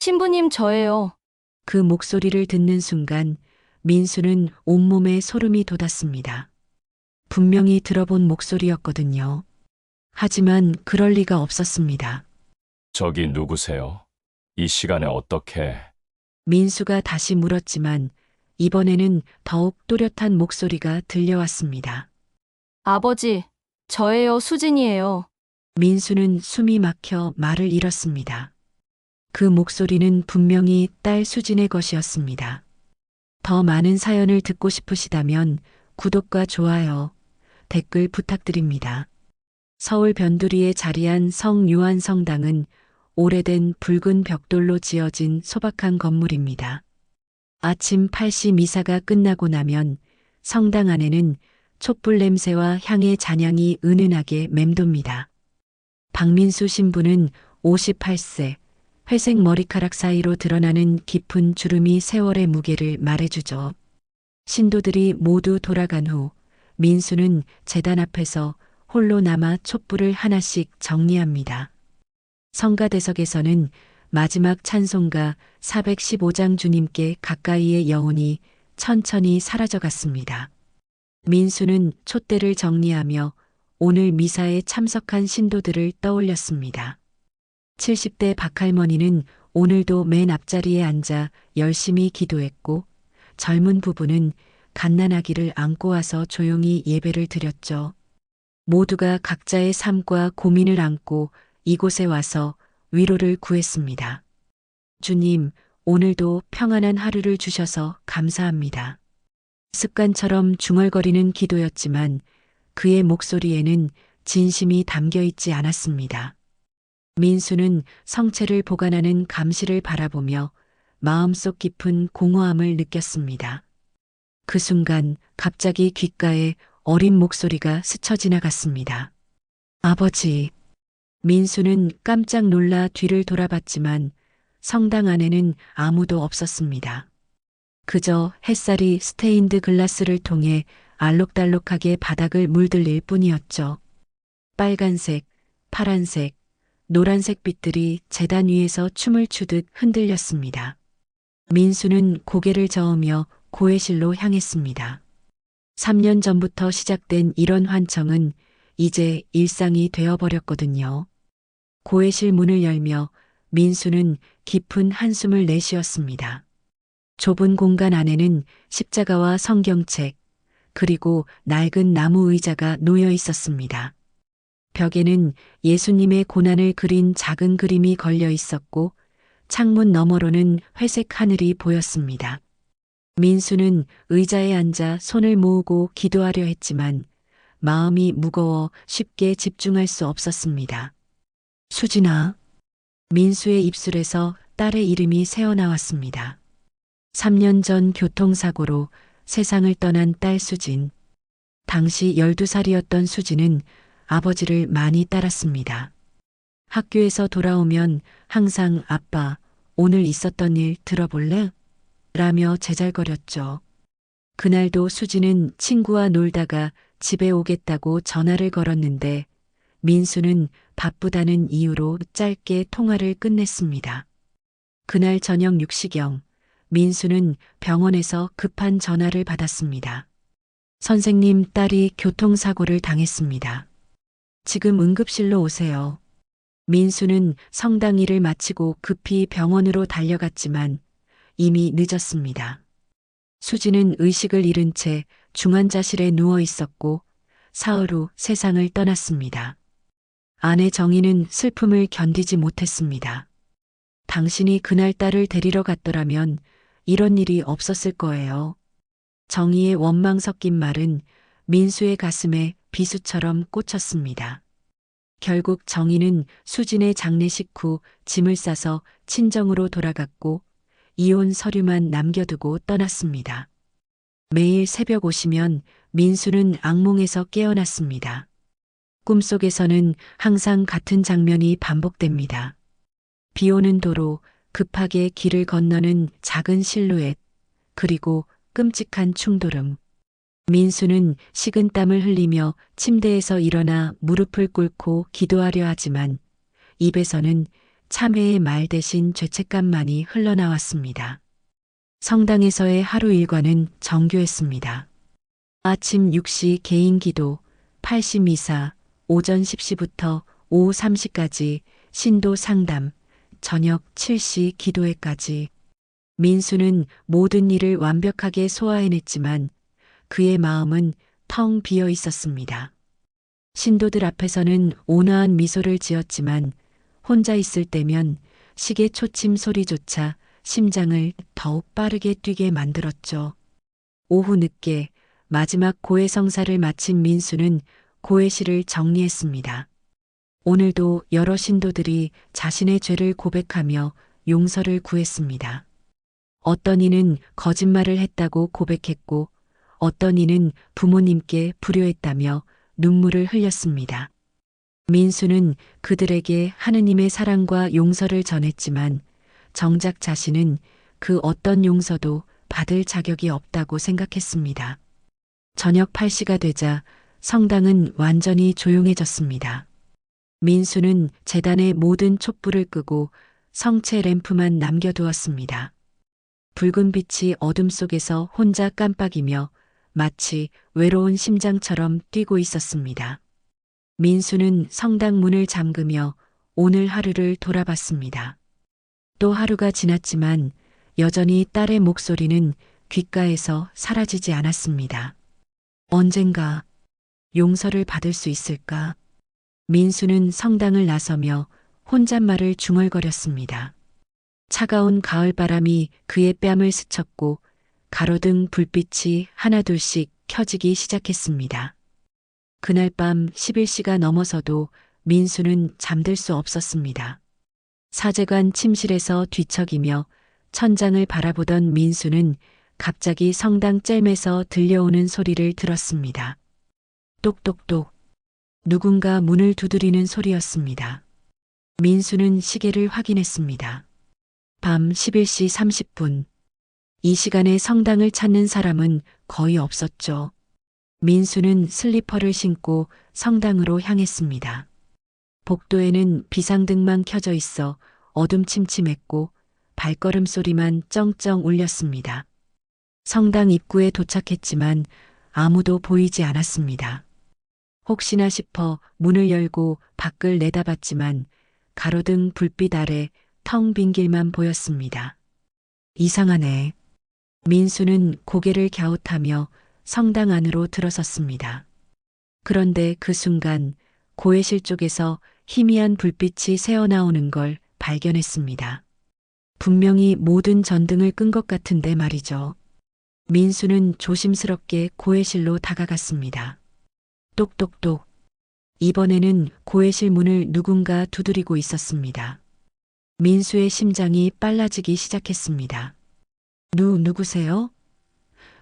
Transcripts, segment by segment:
신부님 저예요. 그 목소리를 듣는 순간 민수는 온몸에 소름이 돋았습니다. 분명히 들어본 목소리였거든요. 하지만 그럴 리가 없었습니다. 저기 누구세요? 이 시간에 어떻게? 민수가 다시 물었지만 이번에는 더욱 또렷한 목소리가 들려왔습니다. 아버지, 저예요. 수진이에요. 민수는 숨이 막혀 말을 잃었습니다. 그 목소리는 분명히 딸 수진의 것이었습니다. 더 많은 사연을 듣고 싶으시다면 구독과 좋아요, 댓글 부탁드립니다. 서울 변두리에 자리한 성유한 성당은 오래된 붉은 벽돌로 지어진 소박한 건물입니다. 아침 8시 미사가 끝나고 나면 성당 안에는 촛불 냄새와 향의 잔향이 은은하게 맴돕니다. 박민수 신부는 58세, 회색 머리카락 사이로 드러나는 깊은 주름이 세월의 무게를 말해주죠. 신도들이 모두 돌아간 후 민수는 제단 앞에서 홀로 남아 촛불을 하나씩 정리합니다. 성가대석에서는 마지막 찬송가 415장 주님께 가까이의 영혼이 천천히 사라져갔습니다. 민수는 촛대를 정리하며 오늘 미사에 참석한 신도들을 떠올렸습니다. 70대 박할머니는 오늘도 맨 앞자리에 앉아 열심히 기도했고 젊은 부부는 갓난아기를 안고 와서 조용히 예배를 드렸죠. 모두가 각자의 삶과 고민을 안고 이곳에 와서 위로를 구했습니다. 주님, 오늘도 평안한 하루를 주셔서 감사합니다. 습관처럼 중얼거리는 기도였지만 그의 목소리에는 진심이 담겨 있지 않았습니다. 민수는 성체를 보관하는 감시를 바라보며 마음속 깊은 공허함을 느꼈습니다. 그 순간 갑자기 귓가에 어린 목소리가 스쳐 지나갔습니다. 아버지. 민수는 깜짝 놀라 뒤를 돌아봤지만 성당 안에는 아무도 없었습니다. 그저 햇살이 스테인드 글라스를 통해 알록달록하게 바닥을 물들일 뿐이었죠. 빨간색, 파란색, 노란색 빛들이 제단 위에서 춤을 추듯 흔들렸습니다. 민수는 고개를 저으며 고해실로 향했습니다. 3년 전부터 시작된 이런 환청은 이제 일상이 되어버렸거든요. 고해실 문을 열며 민수는 깊은 한숨을 내쉬었습니다. 좁은 공간 안에는 십자가와 성경책, 그리고 낡은 나무 의자가 놓여 있었습니다. 벽에는 예수님의 고난을 그린 작은 그림이 걸려 있었고 창문 너머로는 회색 하늘이 보였습니다. 민수는 의자에 앉아 손을 모으고 기도하려 했지만 마음이 무거워 쉽게 집중할 수 없었습니다. 수진아. 민수의 입술에서 딸의 이름이 새어나왔습니다. 3년 전 교통사고로 세상을 떠난 딸 수진. 당시 12살이었던 수진은 아버지를 많이 따랐습니다. 학교에서 돌아오면 항상 아빠, 오늘 있었던 일 들어볼래? 라며 제잘거렸죠. 그날도 수진은 친구와 놀다가 집에 오겠다고 전화를 걸었는데 민수는 바쁘다는 이유로 짧게 통화를 끝냈습니다. 그날 저녁 6시경 민수는 병원에서 급한 전화를 받았습니다. 선생님, 딸이 교통사고를 당했습니다. 지금 응급실로 오세요. 민수는 성당 일을 마치고 급히 병원으로 달려갔지만 이미 늦었습니다. 수지는 의식을 잃은 채 중환자실에 누워 있었고 사흘 후 세상을 떠났습니다. 아내 정희는 슬픔을 견디지 못했습니다. 당신이 그날 딸을 데리러 갔더라면 이런 일이 없었을 거예요. 정희의 원망 섞인 말은 민수의 가슴에 비수처럼 꽂혔습니다. 결국 정희는 수진의 장례식 후 짐을 싸서 친정으로 돌아갔고 이혼 서류만 남겨두고 떠났습니다. 매일 새벽 오시면 민수는 악몽에서 깨어났습니다. 꿈속에서는 항상 같은 장면이 반복됩니다. 비 오는 도로, 급하게 길을 건너는 작은 실루엣, 그리고 끔찍한 충돌음. 민수는 식은땀을 흘리며 침대에서 일어나 무릎을 꿇고 기도하려 하지만 입에서는 참회의 말 대신 죄책감만이 흘러나왔습니다. 성당에서의 하루 일과는 정교했습니다. 아침 6시 개인 기도, 8시 미사, 오전 10시부터 오후 3시까지 신도 상담, 저녁 7시 기도회까지. 민수는 모든 일을 완벽하게 소화해냈지만 그의 마음은 텅 비어 있었습니다. 신도들 앞에서는 온화한 미소를 지었지만 혼자 있을 때면 시계 초침 소리조차 심장을 더욱 빠르게 뛰게 만들었죠. 오후 늦게 마지막 고해 성사를 마친 민수는 고해실을 정리했습니다. 오늘도 여러 신도들이 자신의 죄를 고백하며 용서를 구했습니다. 어떤 이는 거짓말을 했다고 고백했고 어떤 이는 부모님께 불효했다며 눈물을 흘렸습니다. 민수는 그들에게 하느님의 사랑과 용서를 전했지만 정작 자신은 그 어떤 용서도 받을 자격이 없다고 생각했습니다. 저녁 8시가 되자 성당은 완전히 조용해졌습니다. 민수는 제단의 모든 촛불을 끄고 성체 램프만 남겨두었습니다. 붉은 빛이 어둠 속에서 혼자 깜빡이며 마치 외로운 심장처럼 뛰고 있었습니다. 민수는 성당 문을 잠그며 오늘 하루를 돌아봤습니다. 또 하루가 지났지만 여전히 딸의 목소리는 귓가에서 사라지지 않았습니다. 언젠가 용서를 받을 수 있을까? 민수는 성당을 나서며 혼잣말을 중얼거렸습니다. 차가운 가을바람이 그의 뺨을 스쳤고 가로등 불빛이 하나둘씩 켜지기 시작했습니다. 그날 밤 11시가 넘어서도 민수는 잠들 수 없었습니다. 사제관 침실에서 뒤척이며 천장을 바라보던 민수는 갑자기 성당 잼에서 들려오는 소리를 들었습니다. 똑똑똑. 누군가 문을 두드리는 소리였습니다. 민수는 시계를 확인했습니다. 밤 11시 30분. 이 시간에 성당을 찾는 사람은 거의 없었죠. 민수는 슬리퍼를 신고 성당으로 향했습니다. 복도에는 비상등만 켜져 있어 어둠침침했고 발걸음 소리만 쩡쩡 울렸습니다. 성당 입구에 도착했지만 아무도 보이지 않았습니다. 혹시나 싶어 문을 열고 밖을 내다봤지만 가로등 불빛 아래 텅 빈 길만 보였습니다. 이상하네. 민수는 고개를 갸웃하며 성당 안으로 들어섰습니다. 그런데 그 순간 고해실 쪽에서 희미한 불빛이 새어나오는 걸 발견했습니다. 분명히 모든 전등을 끈 것 같은데 말이죠. 민수는 조심스럽게 고해실로 다가갔습니다. 똑똑똑. 이번에는 고해실 문을 누군가 두드리고 있었습니다. 민수의 심장이 빨라지기 시작했습니다. 누구세요?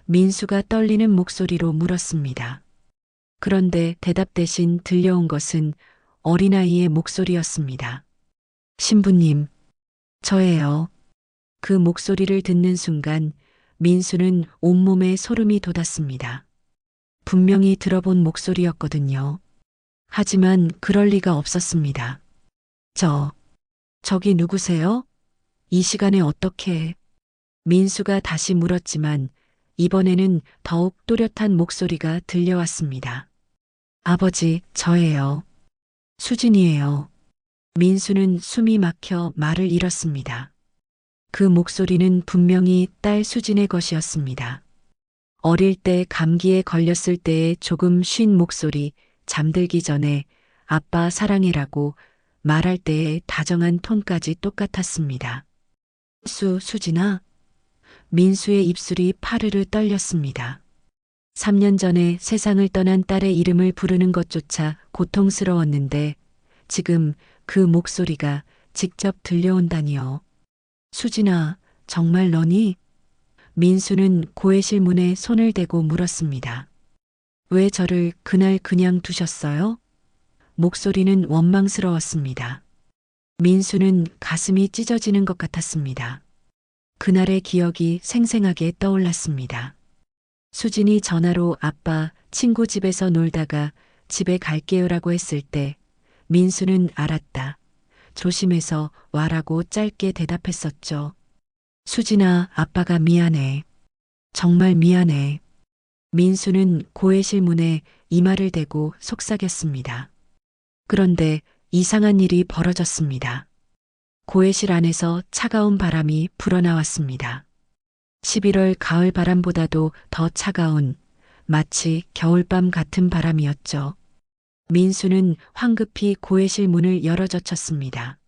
민수가 떨리는 목소리로 물었습니다. 그런데 대답 대신 들려온 것은 어린아이의 목소리였습니다. 신부님, 저예요. 그 목소리를 듣는 순간 민수는 온몸에 소름이 돋았습니다. 분명히 들어본 목소리였거든요. 하지만 그럴 리가 없었습니다. 저기 누구세요? 이 시간에 어떻게? 민수가 다시 물었지만 이번에는 더욱 또렷한 목소리가 들려왔습니다. 아버지, 저예요. 수진이에요. 민수는 숨이 막혀 말을 잃었습니다. 그 목소리는 분명히 딸 수진의 것이었습니다. 어릴 때 감기에 걸렸을 때의 조금 쉰 목소리, 잠들기 전에 아빠 사랑해라고 말할 때의 다정한 톤까지 똑같았습니다. 수진아? 민수의 입술이 파르르 떨렸습니다. 3년 전에 세상을 떠난 딸의 이름을 부르는 것조차 고통스러웠는데 지금 그 목소리가 직접 들려온다니요. 수진아, 정말 너니? 민수는 고해실 문에 손을 대고 물었습니다. 왜 저를 그날 그냥 두셨어요? 목소리는 원망스러웠습니다. 민수는 가슴이 찢어지는 것 같았습니다. 그날의 기억이 생생하게 떠올랐습니다. 수진이 전화로 아빠 친구 집에서 놀다가 집에 갈게요라고 했을 때 민수는 알았다. 조심해서 와라고 짧게 대답했었죠. 수진아, 아빠가 미안해. 정말 미안해. 민수는 고해실 문에 이마를 대고 속삭였습니다. 그런데 이상한 일이 벌어졌습니다. 고해실 안에서 차가운 바람이 불어나왔습니다. 11월 가을 바람보다도 더 차가운, 마치 겨울밤 같은 바람이었죠. 민수는 황급히 고해실 문을 열어젖혔습니다.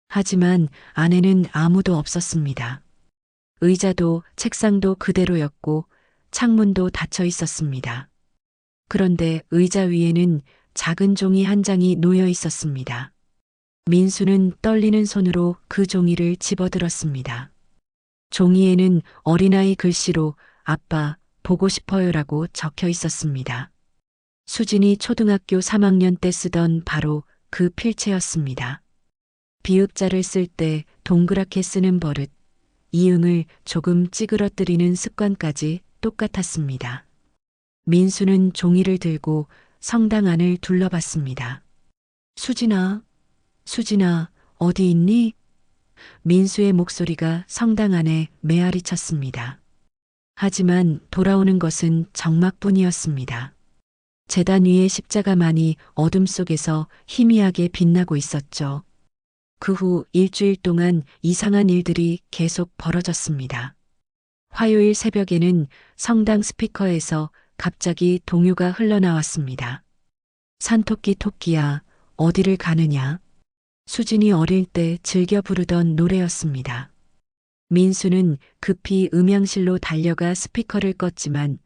하지만 안에는 아무도 없었습니다. 의자도 책상도 그대로였고 창문도 닫혀 있었습니다. 그런데 의자 위에는 작은 종이 한 장이 놓여 있었습니다. 민수는 떨리는 손으로 그 종이를 집어들었습니다. 종이에는 어린아이 글씨로 아빠 보고 싶어요라고 적혀 있었습니다. 수진이 초등학교 3학년 때 쓰던 바로 그 필체였습니다. 비읍자를 쓸 때 동그랗게 쓰는 버릇, 이응을 조금 찌그러뜨리는 습관까지 똑같았습니다. 민수는 종이를 들고 성당 안을 둘러봤습니다. 수진아, 수진아, 어디 있니? 민수의 목소리가 성당 안에 메아리 쳤습니다. 하지만 돌아오는 것은 정막뿐이었습니다. 제단 위의 십자가만이 어둠 속에서 희미하게 빛나고 있었죠. 그 후 일주일 동안 이상한 일들이 계속 벌어졌습니다. 화요일 새벽에는 성당 스피커에서 갑자기 동요가 흘러나왔습니다. 산토끼 토끼야, 어디를 가느냐? 수진이 어릴 때 즐겨 부르던 노래였습니다. 민수는 급히 음향실로 달려가 스피커를 껐지만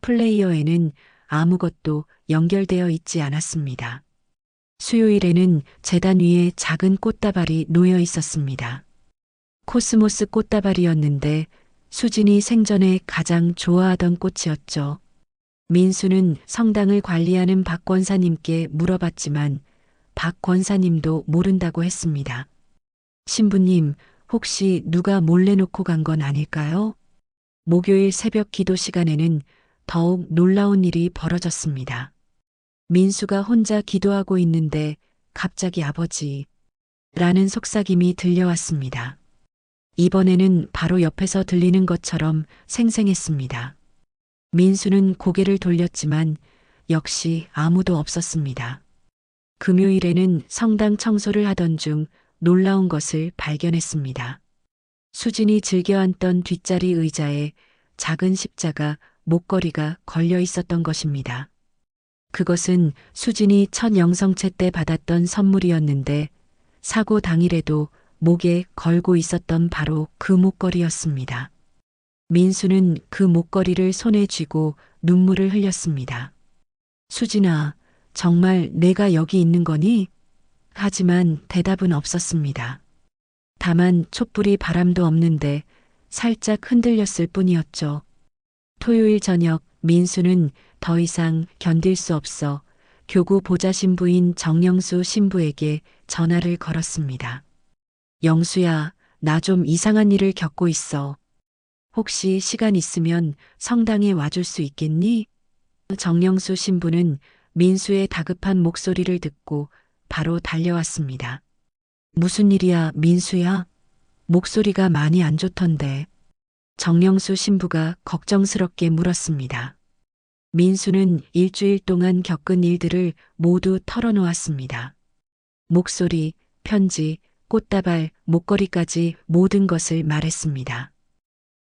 플레이어에는 아무것도 연결되어 있지 않았습니다. 수요일에는 제단 위에 작은 꽃다발이 놓여 있었습니다. 코스모스 꽃다발이었는데 수진이 생전에 가장 좋아하던 꽃이었죠. 민수는 성당을 관리하는 박 권사님께 물어봤지만 박 권사님도 모른다고 했습니다. 신부님, 혹시 누가 몰래 놓고 간 건 아닐까요? 목요일 새벽 기도 시간에는 더욱 놀라운 일이 벌어졌습니다. 민수가 혼자 기도하고 있는데 갑자기 아버지 라는 속삭임이 들려왔습니다. 이번에는 바로 옆에서 들리는 것처럼 생생했습니다. 민수는 고개를 돌렸지만 역시 아무도 없었습니다. 금요일에는 성당 청소를 하던 중 놀라운 것을 발견했습니다. 수진이 즐겨 앉던 뒷자리 의자에 작은 십자가 목걸이가 걸려 있었던 것입니다. 그것은 수진이 첫 영성체 때 받았던 선물이었는데 사고 당일에도 목에 걸고 있었던 바로 그 목걸이였습니다. 민수는 그 목걸이를 손에 쥐고 눈물을 흘렸습니다. 수진아, 정말 내가 여기 있는 거니? 하지만 대답은 없었습니다. 다만 촛불이 바람도 없는데 살짝 흔들렸을 뿐이었죠. 토요일 저녁 민수는 더 이상 견딜 수 없어 교구 보좌 신부인 정영수 신부에게 전화를 걸었습니다. 영수야, 나 좀 이상한 일을 겪고 있어. 혹시 시간 있으면 성당에 와줄 수 있겠니? 정영수 신부는 민수의 다급한 목소리를 듣고 바로 달려왔습니다. 무슨 일이야, 민수야? 목소리가 많이 안 좋던데. 정영수 신부가 걱정스럽게 물었습니다. 민수는 일주일 동안 겪은 일들을 모두 털어놓았습니다. 목소리, 편지, 꽃다발, 목걸이까지 모든 것을 말했습니다.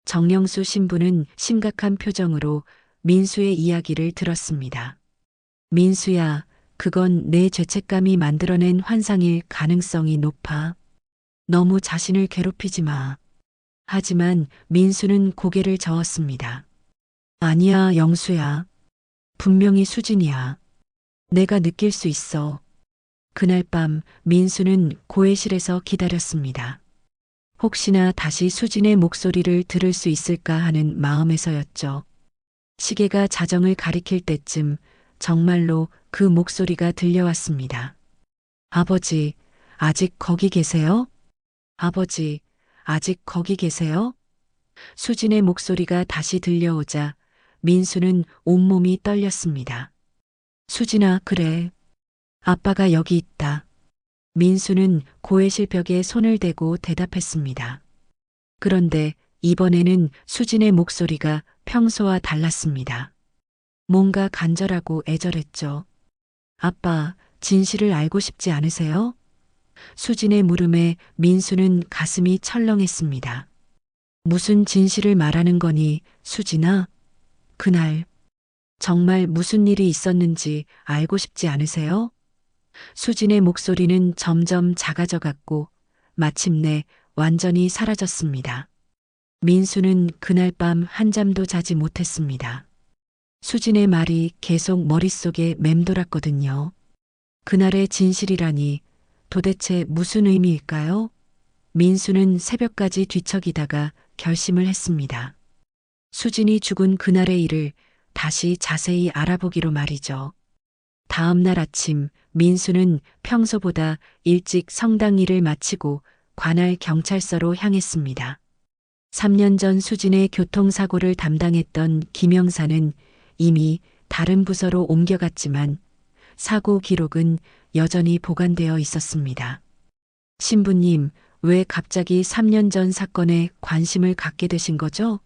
정영수 신부는 심각한 표정으로 민수의 이야기를 들었습니다. 민수야, 그건 내 죄책감이 만들어낸 환상일 가능성이 높아. 너무 자신을 괴롭히지 마. 하지만 민수는 고개를 저었습니다. 아니야, 영수야. 분명히 수진이야. 내가 느낄 수 있어. 그날 밤 민수는 고해실에서 기다렸습니다. 혹시나 다시 수진의 목소리를 들을 수 있을까 하는 마음에서였죠. 시계가 자정을 가리킬 때쯤 정말로 그 목소리가 들려왔습니다. 아버지, 아직 거기 계세요? 아버지, 아직 거기 계세요? 수진의 목소리가 다시 들려오자 민수는 온몸이 떨렸습니다. 수진아, 그래. 아빠가 여기 있다. 민수는 고해실 벽에 손을 대고 대답했습니다. 그런데 이번에는 수진의 목소리가 평소와 달랐습니다. 뭔가 간절하고 애절했죠. 아빠, 진실을 알고 싶지 않으세요? 수진의 물음에 민수는 가슴이 철렁했습니다. 무슨 진실을 말하는 거니, 수진아? 그날 정말 무슨 일이 있었는지 알고 싶지 않으세요? 수진의 목소리는 점점 작아져 갔고 마침내 완전히 사라졌습니다. 민수는 그날 밤 한잠도 자지 못했습니다. 수진의 말이 계속 머릿속에 맴돌았거든요. 그날의 진실이라니 도대체 무슨 의미일까요? 민수는 새벽까지 뒤척이다가 결심을 했습니다. 수진이 죽은 그날의 일을 다시 자세히 알아보기로 말이죠. 다음 날 아침 민수는 평소보다 일찍 성당 일을 마치고 관할 경찰서로 향했습니다. 3년 전 수진의 교통사고를 담당했던 김영사는 이미 다른 부서로 옮겨갔지만 사고 기록은 여전히 보관되어 있었습니다. 신부님, 왜 갑자기 3년 전 사건에 관심을 갖게 되신 거죠?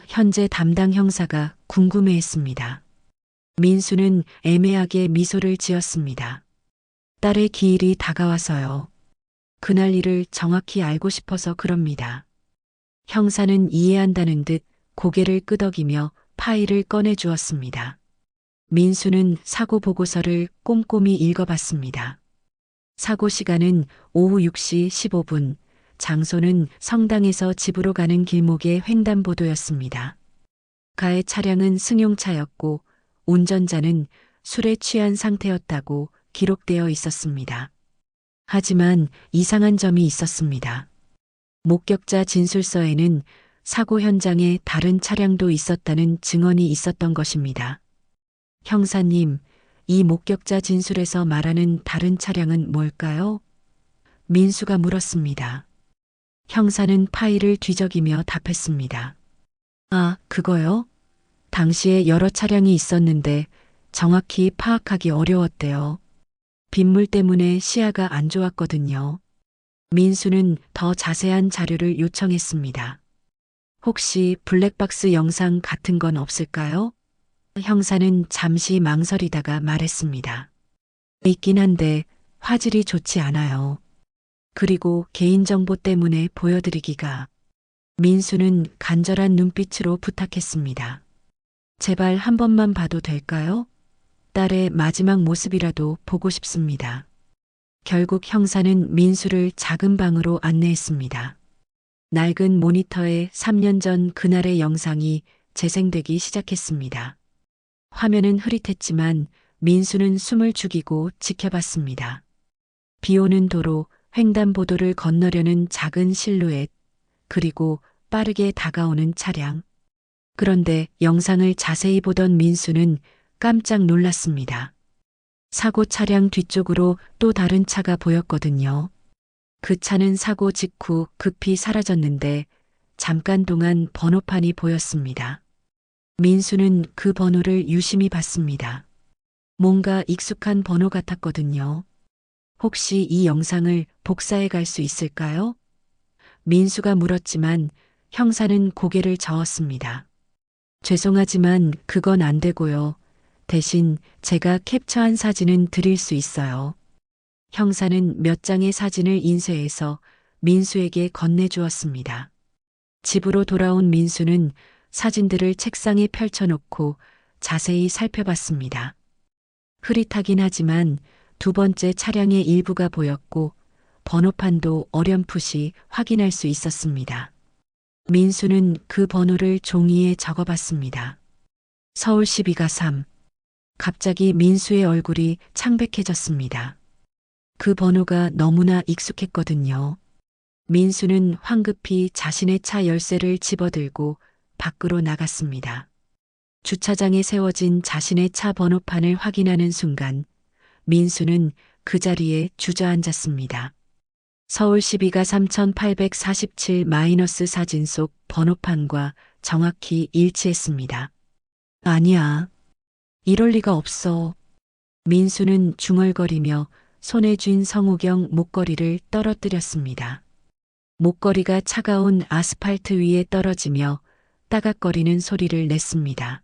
현재 담당 형사가 궁금해했습니다. 민수는 애매하게 미소를 지었습니다. 딸의 기일이 다가와서요. 그날 일을 정확히 알고 싶어서 그럽니다. 형사는 이해한다는 듯 고개를 끄덕이며 파일을 꺼내 주었습니다. 민수는 사고 보고서를 꼼꼼히 읽어봤습니다. 사고 시간은 오후 6시 15분, 장소는 성당에서 집으로 가는 길목의 횡단보도였습니다. 가해 차량은 승용차였고 운전자는 술에 취한 상태였다고 기록되어 있었습니다. 하지만 이상한 점이 있었습니다. 목격자 진술서에는 사고 현장에 다른 차량도 있었다는 증언이 있었던 것입니다. 형사님, 이 목격자 진술에서 말하는 다른 차량은 뭘까요? 민수가 물었습니다. 형사는 파일을 뒤적이며 답했습니다. 아, 그거요? 당시에 여러 차량이 있었는데 정확히 파악하기 어려웠대요. 빗물 때문에 시야가 안 좋았거든요. 민수는 더 자세한 자료를 요청했습니다. 혹시 블랙박스 영상 같은 건 없을까요? 형사는 잠시 망설이다가 말했습니다. 있긴 한데 화질이 좋지 않아요. 그리고 개인정보 때문에 보여드리기가. 민수는 간절한 눈빛으로 부탁했습니다. 제발 한 번만 봐도 될까요? 딸의 마지막 모습이라도 보고 싶습니다. 결국 형사는 민수를 작은 방으로 안내했습니다. 낡은 모니터에 3년 전 그날의 영상이 재생되기 시작했습니다. 화면은 흐릿했지만 민수는 숨을 죽이고 지켜봤습니다. 비 오는 도로, 횡단보도를 건너려는 작은 실루엣, 그리고 빠르게 다가오는 차량. 그런데 영상을 자세히 보던 민수는 깜짝 놀랐습니다. 사고 차량 뒤쪽으로 또 다른 차가 보였거든요. 그 차는 사고 직후 급히 사라졌는데 잠깐 동안 번호판이 보였습니다. 민수는 그 번호를 유심히 봤습니다. 뭔가 익숙한 번호 같았거든요. 혹시 이 영상을 복사해 갈 수 있을까요? 민수가 물었지만 형사는 고개를 저었습니다. 죄송하지만 그건 안 되고요. 대신 제가 캡처한 사진은 드릴 수 있어요. 형사는 몇 장의 사진을 인쇄해서 민수에게 건네주었습니다. 집으로 돌아온 민수는 사진들을 책상에 펼쳐놓고 자세히 살펴봤습니다. 흐릿하긴 하지만 두 번째 차량의 일부가 보였고 번호판도 어렴풋이 확인할 수 있었습니다. 민수는 그 번호를 종이에 적어봤습니다. 서울 12가 3. 갑자기 민수의 얼굴이 창백해졌습니다. 그 번호가 너무나 익숙했거든요. 민수는 황급히 자신의 차 열쇠를 집어들고 밖으로 나갔습니다. 주차장에 세워진 자신의 차 번호판을 확인하는 순간 민수는 그 자리에 주저앉았습니다. 서울 12가 3847- 사진 속 번호판과 정확히 일치했습니다. 아니야. 이럴 리가 없어. 민수는 중얼거리며 손에 쥔 성우경 목걸이를 떨어뜨렸습니다. 목걸이가 차가운 아스팔트 위에 떨어지며 따각거리는 소리를 냈습니다.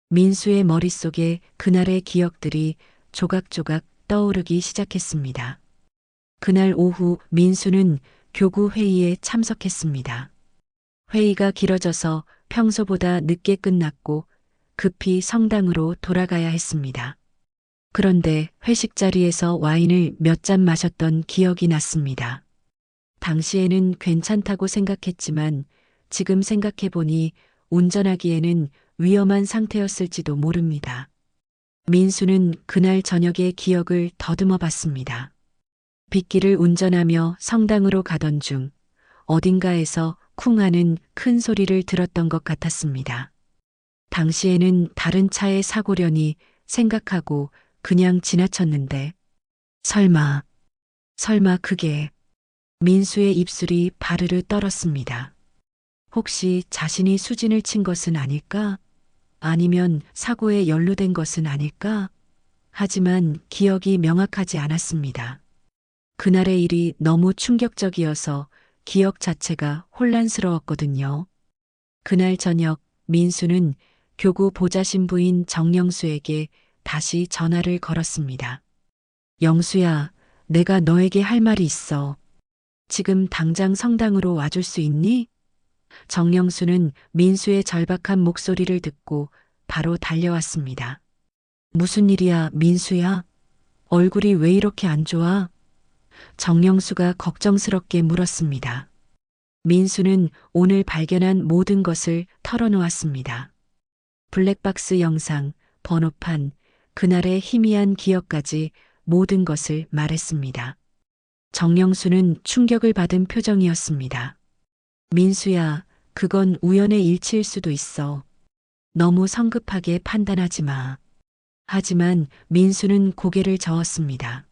민수의 머릿속에 그날의 기억들이 조각조각 떠오르기 시작했습니다. 그날 오후 민수는 교구 회의에 참석했습니다. 회의가 길어져서 평소보다 늦게 끝났고 급히 성당으로 돌아가야 했습니다. 그런데 회식 자리에서 와인을 몇 잔 마셨던 기억이 났습니다. 당시에는 괜찮다고 생각했지만 지금 생각해보니 운전하기에는 위험한 상태였을지도 모릅니다. 민수는 그날 저녁의 기억을 더듬어 봤습니다. 빗길을 운전하며 성당으로 가던 중 어딘가에서 쿵 하는 큰 소리를 들었던 것 같았습니다. 당시에는 다른 차의 사고려니 생각하고 그냥 지나쳤는데 설마 그게 민수의 입술이 바르르 떨었습니다. 혹시 자신이 수진을 친 것은 아닐까? 아니면 사고에 연루된 것은 아닐까? 하지만 기억이 명확하지 않았습니다. 그날의 일이 너무 충격적이어서 기억 자체가 혼란스러웠거든요. 그날 저녁 민수는 교구 보좌신부인 정영수에게 다시 전화를 걸었습니다. 영수야, 내가 너에게 할 말이 있어. 지금 당장 성당으로 와줄 수 있니? 정영수는 민수의 절박한 목소리를 듣고 바로 달려왔습니다. 무슨 일이야, 민수야? 얼굴이 왜 이렇게 안 좋아? 정영수가 걱정스럽게 물었습니다. 민수는 오늘 발견한 모든 것을 털어놓았습니다. 블랙박스 영상, 번호판, 그날의 희미한 기억까지 모든 것을 말했습니다. 정영수는 충격을 받은 표정이었습니다. 민수야, 그건 우연의 일치일 수도 있어. 너무 성급하게 판단하지 마. 하지만 민수는 고개를 저었습니다.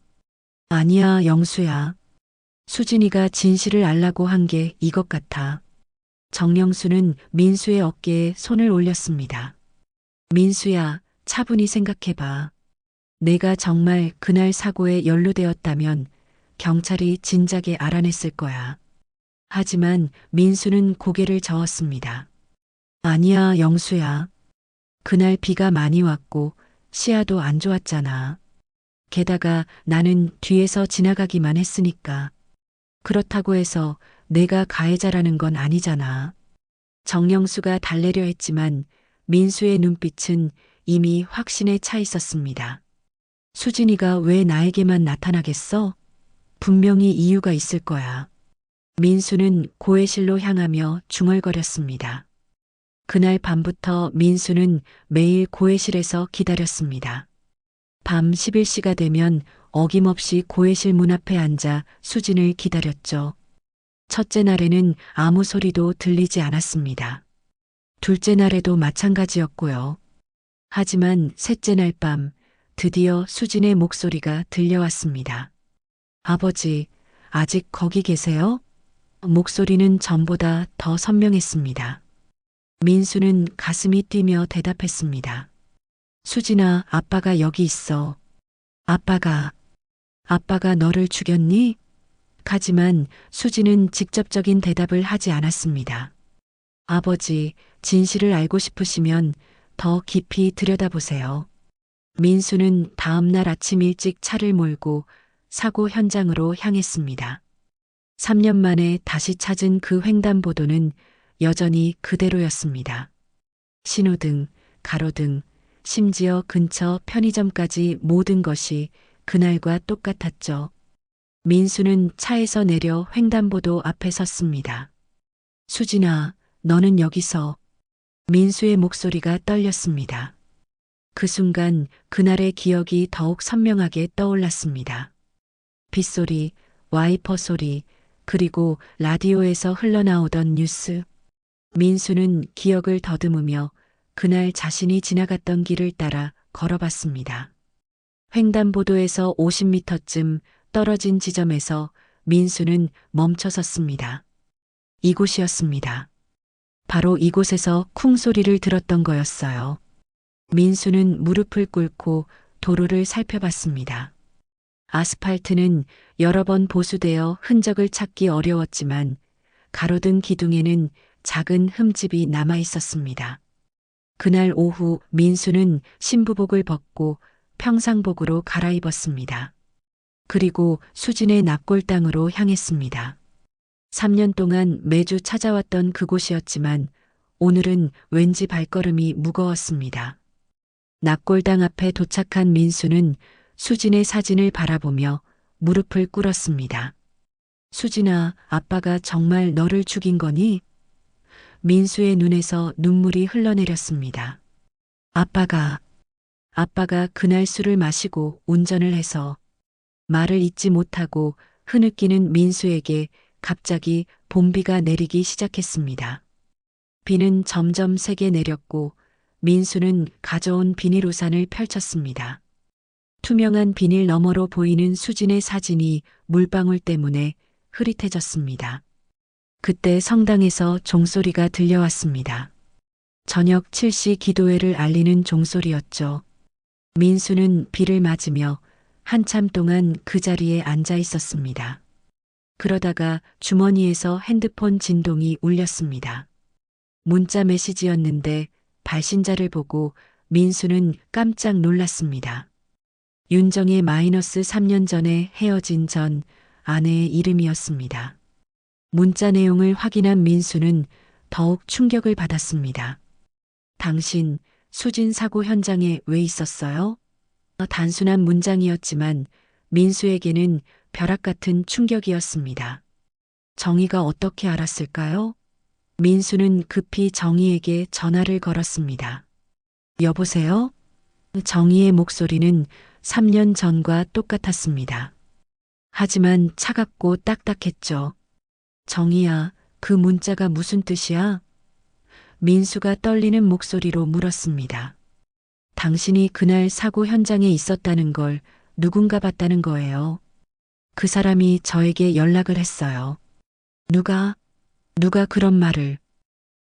아니야, 영수야. 수진이가 진실을 알라고 한 게 이것 같아. 정영수는 민수의 어깨에 손을 올렸습니다. 민수야, 차분히 생각해봐. 내가 정말 그날 사고에 연루되었다면 경찰이 진작에 알아냈을 거야. 하지만 민수는 고개를 저었습니다. 아니야, 영수야. 그날 비가 많이 왔고 시야도 안 좋았잖아. 게다가 나는 뒤에서 지나가기만 했으니까. 그렇다고 해서 내가 가해자라는 건 아니잖아. 정영수가 달래려 했지만 민수의 눈빛은 이미 확신에 차 있었습니다. 수진이가 왜 나에게만 나타나겠어? 분명히 이유가 있을 거야. 민수는 고해실로 향하며 중얼거렸습니다. 그날 밤부터 민수는 매일 고해실에서 기다렸습니다. 밤 11시가 되면 어김없이 고해실 문 앞에 앉아 수진을 기다렸죠. 첫째 날에는 아무 소리도 들리지 않았습니다. 둘째 날에도 마찬가지였고요. 하지만 셋째 날 밤 드디어 수진의 목소리가 들려왔습니다. 아버지, 아직 거기 계세요? 목소리는 전보다 더 선명했습니다. 민수는 가슴이 뛰며 대답했습니다. 수진아, 아빠가 여기 있어. 아빠가 너를 죽였니? 하지만 수진은 직접적인 대답을 하지 않았습니다. 아버지, 진실을 알고 싶으시면 더 깊이 들여다보세요. 민수는 다음 날 아침 일찍 차를 몰고 사고 현장으로 향했습니다. 3년 만에 다시 찾은 그 횡단보도는 여전히 그대로였습니다. 신호등, 가로등, 심지어 근처 편의점까지 모든 것이 그날과 똑같았죠. 민수는 차에서 내려 횡단보도 앞에 섰습니다. 수진아, 너는 여기서. 민수의 목소리가 떨렸습니다. 그 순간 그날의 기억이 더욱 선명하게 떠올랐습니다. 빗소리, 와이퍼 소리, 그리고 라디오에서 흘러나오던 뉴스. 민수는 기억을 더듬으며 그날 자신이 지나갔던 길을 따라 걸어봤습니다. 횡단보도에서 50m쯤 떨어진 지점에서 민수는 멈춰 섰습니다. 이곳이었습니다. 바로 이곳에서 쿵 소리를 들었던 거였어요. 민수는 무릎을 꿇고 도로를 살펴봤습니다. 아스팔트는 여러 번 보수되어 흔적을 찾기 어려웠지만 가로등 기둥에는 작은 흠집이 남아 있었습니다. 그날 오후 민수는 신부복을 벗고 평상복으로 갈아입었습니다. 그리고 수진의 납골당으로 향했습니다. 3년 동안 매주 찾아왔던 그곳이었지만 오늘은 왠지 발걸음이 무거웠습니다. 납골당 앞에 도착한 민수는 수진의 사진을 바라보며 무릎을 꿇었습니다. 수진아, 아빠가 정말 너를 죽인 거니? 민수의 눈에서 눈물이 흘러내렸습니다. 아빠가 그날 술을 마시고 운전을 해서 말을 잇지 못하고 흐느끼는 민수에게 갑자기 봄비가 내리기 시작했습니다. 비는 점점 세게 내렸고 민수는 가져온 비닐 우산을 펼쳤습니다. 투명한 비닐 너머로 보이는 수진의 사진이 물방울 때문에 흐릿해졌습니다. 그때 성당에서 종소리가 들려왔습니다. 저녁 7시 기도회를 알리는 종소리였죠. 민수는 비를 맞으며 한참 동안 그 자리에 앉아 있었습니다. 그러다가 주머니에서 핸드폰 진동이 울렸습니다. 문자 메시지였는데 발신자를 보고 민수는 깜짝 놀랐습니다. 윤정의 -3년 전에 헤어진 전 아내의 이름이었습니다. 문자 내용을 확인한 민수는 더욱 충격을 받았습니다. 당신 수진 사고 현장에 왜 있었어요? 단순한 문장이었지만 민수에게는 벼락 같은 충격이었습니다. 정희가 어떻게 알았을까요? 민수는 급히 정희에게 전화를 걸었습니다. 여보세요? 정희의 목소리는 3년 전과 똑같았습니다. 하지만 차갑고 딱딱했죠. 정희야, 그 문자가 무슨 뜻이야? 민수가 떨리는 목소리로 물었습니다. 당신이 그날 사고 현장에 있었다는 걸 누군가 봤다는 거예요. 그 사람이 저에게 연락을 했어요. 누가 그런 말을?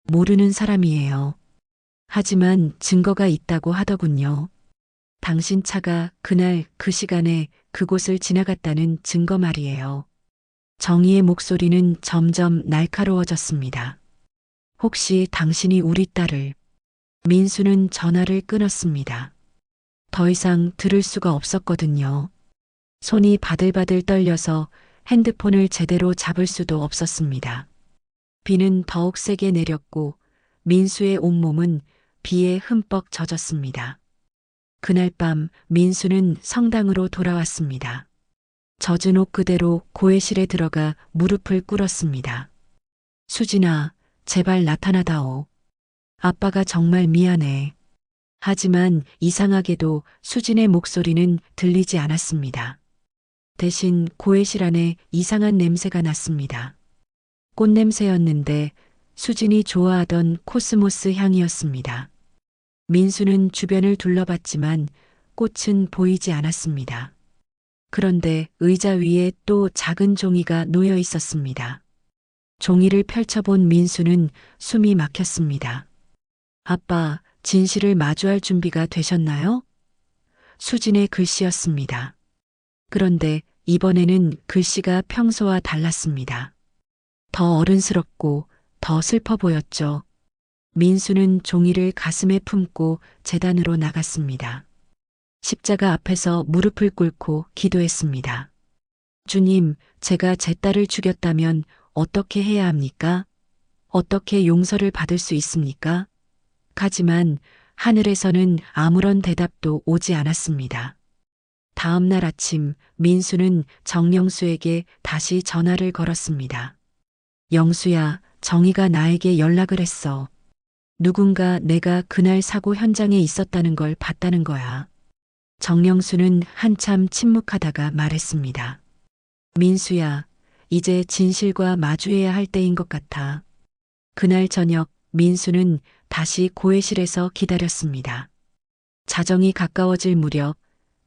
모르는 사람이에요. 하지만 증거가 있다고 하더군요. 당신 차가 그날 그 시간에 그곳을 지나갔다는 증거 말이에요. 정희의 목소리는 점점 날카로워졌습니다. 혹시 당신이 우리 딸을... 민수는 전화를 끊었습니다. 더 이상 들을 수가 없었거든요. 손이 바들바들 떨려서 핸드폰을 제대로 잡을 수도 없었습니다. 비는 더욱 세게 내렸고 민수의 온몸은 비에 흠뻑 젖었습니다. 그날 밤 민수는 성당으로 돌아왔습니다. 젖은 옷 그대로 고해실에 들어가 무릎을 꿇었습니다. 수진아, 제발 나타나다오. 아빠가 정말 미안해. 하지만 이상하게도 수진의 목소리는 들리지 않았습니다. 대신 고해실 안에 이상한 냄새가 났습니다. 꽃냄새였는데 수진이 좋아하던 코스모스 향이었습니다. 민수는 주변을 둘러봤지만 꽃은 보이지 않았습니다. 그런데 의자 위에 또 작은 종이가 놓여 있었습니다. 종이를 펼쳐본 민수는 숨이 막혔습니다. 아빠, 진실을 마주할 준비가 되셨나요? 수진의 글씨였습니다. 그런데 이번에는 글씨가 평소와 달랐습니다. 더 어른스럽고 더 슬퍼 보였죠. 민수는 종이를 가슴에 품고 제단으로 나갔습니다. 십자가 앞에서 무릎을 꿇고 기도했습니다. 주님, 제가 제 딸을 죽였다면 어떻게 해야 합니까? 어떻게 용서를 받을 수 있습니까? 하지만 하늘에서는 아무런 대답도 오지 않았습니다. 다음 날 아침 민수는 정영수에게 다시 전화를 걸었습니다. 영수야, 정희가 나에게 연락을 했어. 누군가 내가 그날 사고 현장에 있었다는 걸 봤다는 거야. 정영수는 한참 침묵하다가 말했습니다. 민수야, 이제 진실과 마주해야 할 때인 것 같아. 그날 저녁 민수는 다시 고해실에서 기다렸습니다. 자정이 가까워질 무렵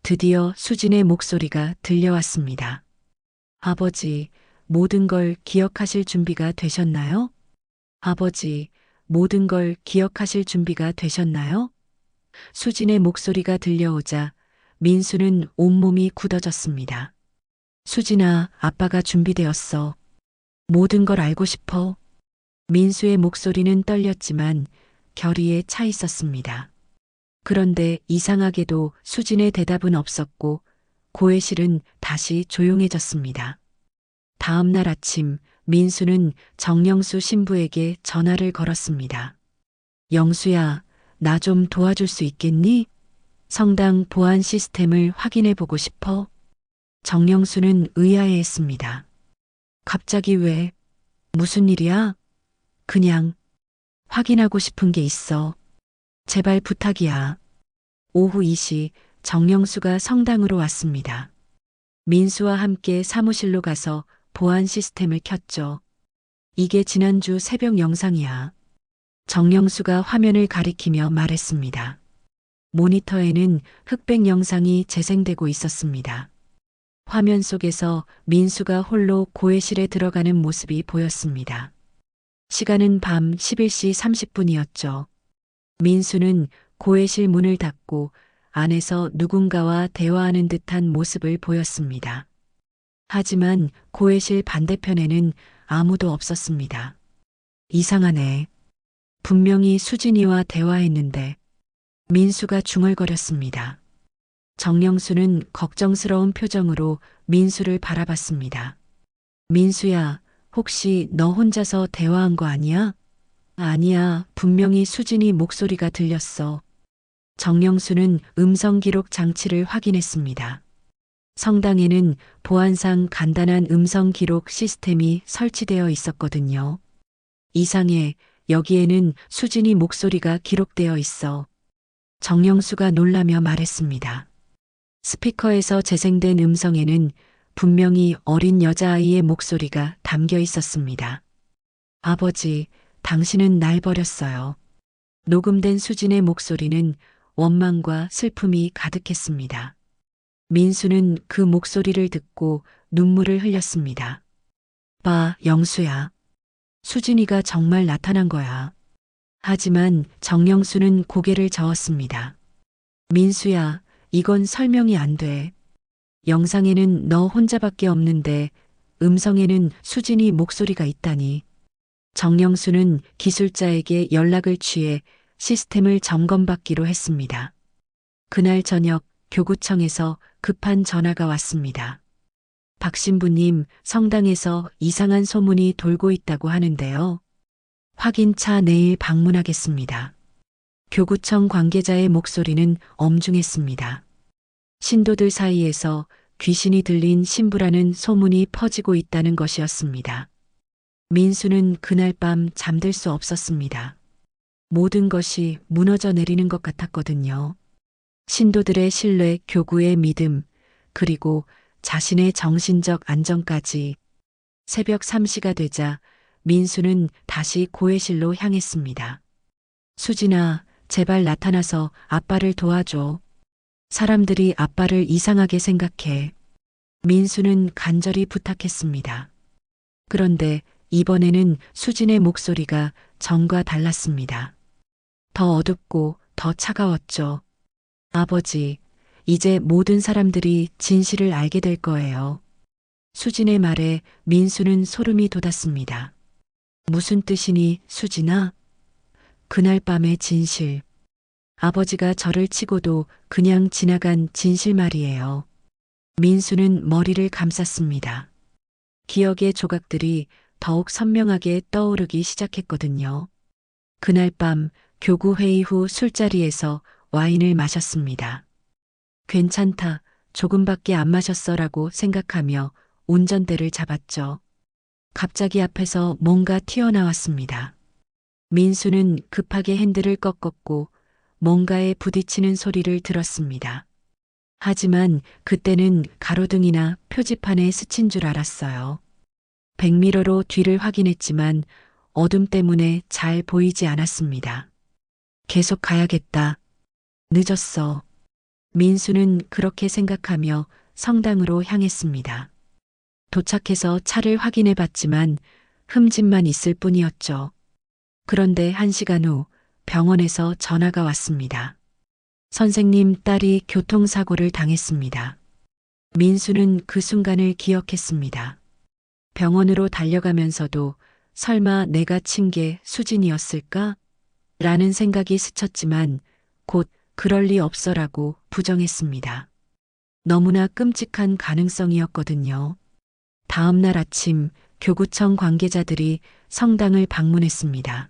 드디어 수진의 목소리가 들려왔습니다. 아버지, 모든 걸 기억하실 준비가 되셨나요? 아버지, 모든 걸 기억하실 준비가 되셨나요? 수진의 목소리가 들려오자 민수는 온몸이 굳어졌습니다. 수진아, 아빠가 준비되었어. 모든 걸 알고 싶어. 민수의 목소리는 떨렸지만 결의에 차 있었습니다. 그런데 이상하게도 수진의 대답은 없었고 고해실은 다시 조용해졌습니다. 다음 날 아침 민수는 정영수 신부에게 전화를 걸었습니다. 영수야, 나 좀 도와줄 수 있겠니? 성당 보안 시스템을 확인해 보고 싶어. 정영수는 의아해했습니다. 갑자기 왜? 무슨 일이야? 그냥 확인하고 싶은 게 있어. 제발 부탁이야. 오후 2시 정영수가 성당으로 왔습니다. 민수와 함께 사무실로 가서 보안 시스템을 켰죠. 이게 지난주 새벽 영상이야. 정영수가 화면을 가리키며 말했습니다. 모니터에는 흑백 영상이 재생되고 있었습니다. 화면 속에서 민수가 홀로 고해실에 들어가는 모습이 보였습니다. 시간은 밤 11시 30분이었죠. 민수는 고해실 문을 닫고 안에서 누군가와 대화하는 듯한 모습을 보였습니다. 하지만 고해실 반대편에는 아무도 없었습니다. 이상하네. 분명히 수진이와 대화했는데 민수가 중얼거렸습니다. 정영수는 걱정스러운 표정으로 민수를 바라봤습니다. 민수야, 혹시 너 혼자서 대화한 거 아니야? 아니야, 분명히 수진이 목소리가 들렸어. 정영수는 음성 기록 장치를 확인했습니다. 성당에는 보안상 간단한 음성 기록 시스템이 설치되어 있었거든요. 이상해, 여기에는 수진이 목소리가 기록되어 있어. 정영수가 놀라며 말했습니다. 스피커에서 재생된 음성에는 분명히 어린 여자아이의 목소리가 담겨 있었습니다. 아버지, 당신은 날 버렸어요. 녹음된 수진의 목소리는 원망과 슬픔이 가득했습니다. 민수는 그 목소리를 듣고 눈물을 흘렸습니다. 봐, 영수야. 수진이가 정말 나타난 거야. 하지만 정영수는 고개를 저었습니다. 민수야, 이건 설명이 안 돼. 영상에는 너 혼자밖에 없는데 음성에는 수진이 목소리가 있다니. 정영수는 기술자에게 연락을 취해 시스템을 점검받기로 했습니다. 그날 저녁 교구청에서 급한 전화가 왔습니다. 박 신부님, 성당에서 이상한 소문이 돌고 있다고 하는데요. 확인차 내일 방문하겠습니다. 교구청 관계자의 목소리는 엄중했습니다. 신도들 사이에서 귀신이 들린 신부라는 소문이 퍼지고 있다는 것이었습니다. 민수는 그날 밤 잠들 수 없었습니다. 모든 것이 무너져 내리는 것 같았거든요. 신도들의 신뢰, 교구의 믿음, 그리고 자신의 정신적 안정까지. 새벽 3시가 되자 민수는 다시 고해실로 향했습니다. 수진아, 제발 나타나서 아빠를 도와줘. 사람들이 아빠를 이상하게 생각해. 민수는 간절히 부탁했습니다. 그런데 이번에는 수진의 목소리가 전과 달랐습니다. 더 어둡고 더 차가웠죠. 아버지, 이제 모든 사람들이 진실을 알게 될 거예요. 수진의 말에 민수는 소름이 돋았습니다. 무슨 뜻이니, 수진아? 그날 밤의 진실. 아버지가 저를 치고도 그냥 지나간 진실 말이에요. 민수는 머리를 감쌌습니다. 기억의 조각들이 더욱 선명하게 떠오르기 시작했거든요. 그날 밤 교구 회의 후 술자리에서 와인을 마셨습니다. 괜찮다, 조금밖에 안 마셨어라고 생각하며 운전대를 잡았죠. 갑자기 앞에서 뭔가 튀어나왔습니다. 민수는 급하게 핸들을 꺾었고 뭔가에 부딪히는 소리를 들었습니다. 하지만 그때는 가로등이나 표지판에 스친 줄 알았어요. 백미러로 뒤를 확인했지만 어둠 때문에 잘 보이지 않았습니다. 계속 가야겠다. 늦었어. 민수는 그렇게 생각하며 성당으로 향했습니다. 도착해서 차를 확인해 봤지만 흠집만 있을 뿐이었죠. 그런데 1시간 후 병원에서 전화가 왔습니다. 선생님 딸이 교통사고를 당했습니다. 민수는 그 순간을 기억했습니다. 병원으로 달려가면서도 설마 내가 친 게 수진이었을까? 라는 생각이 스쳤지만 곧 그럴 리 없어라고 부정했습니다. 너무나 끔찍한 가능성이었거든요. 다음 날 아침 교구청 관계자들이 성당을 방문했습니다.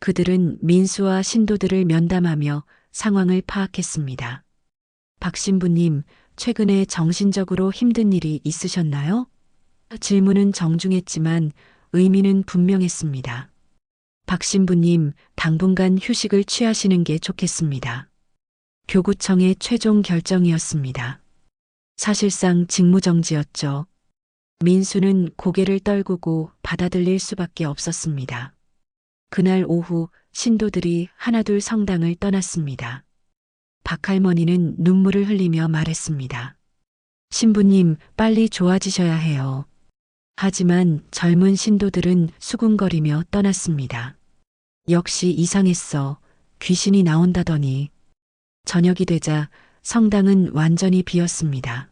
그들은 민수와 신도들을 면담하며 상황을 파악했습니다. 박 신부님, 최근에 정신적으로 힘든 일이 있으셨나요? 질문은 정중했지만 의미는 분명했습니다. 박 신부님, 당분간 휴식을 취하시는 게 좋겠습니다. 교구청의 최종 결정이었습니다. 사실상 직무정지였죠. 민수는 고개를 떨구고 받아들일 수밖에 없었습니다. 그날 오후 신도들이 하나둘 성당을 떠났습니다. 박할머니는 눈물을 흘리며 말했습니다. 신부님, 빨리 좋아지셔야 해요. 하지만 젊은 신도들은 수군거리며 떠났습니다. 역시 이상했어. 귀신이 나온다더니. 저녁이 되자 성당은 완전히 비었습니다.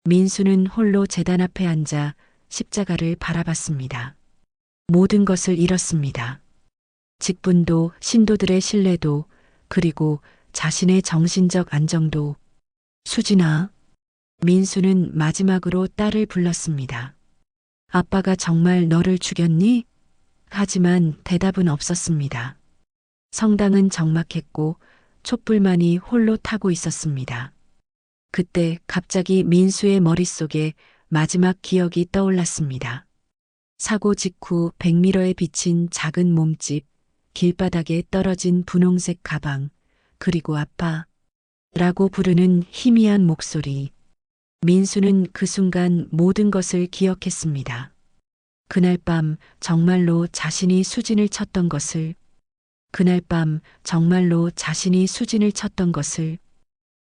민수는 홀로 제단 앞에 앉아 십자가를 바라봤습니다. 모든 것을 잃었습니다. 직분도, 신도들의 신뢰도, 그리고 자신의 정신적 안정도. 수진아. 민수는 마지막으로 딸을 불렀습니다. 아빠가 정말 너를 죽였니? 하지만 대답은 없었습니다. 성당은 적막했고 촛불만이 홀로 타고 있었습니다. 그때 갑자기 민수의 머릿속에 마지막 기억이 떠올랐습니다. 사고 직후 백미러에 비친 작은 몸집, 길바닥에 떨어진 분홍색 가방, 그리고 아빠라고 부르는 희미한 목소리. 민수는 그 순간 모든 것을 기억했습니다. 그날 밤 정말로 자신이 수진을 쳤던 것을, 그날 밤 정말로 자신이 수진을 쳤던 것을.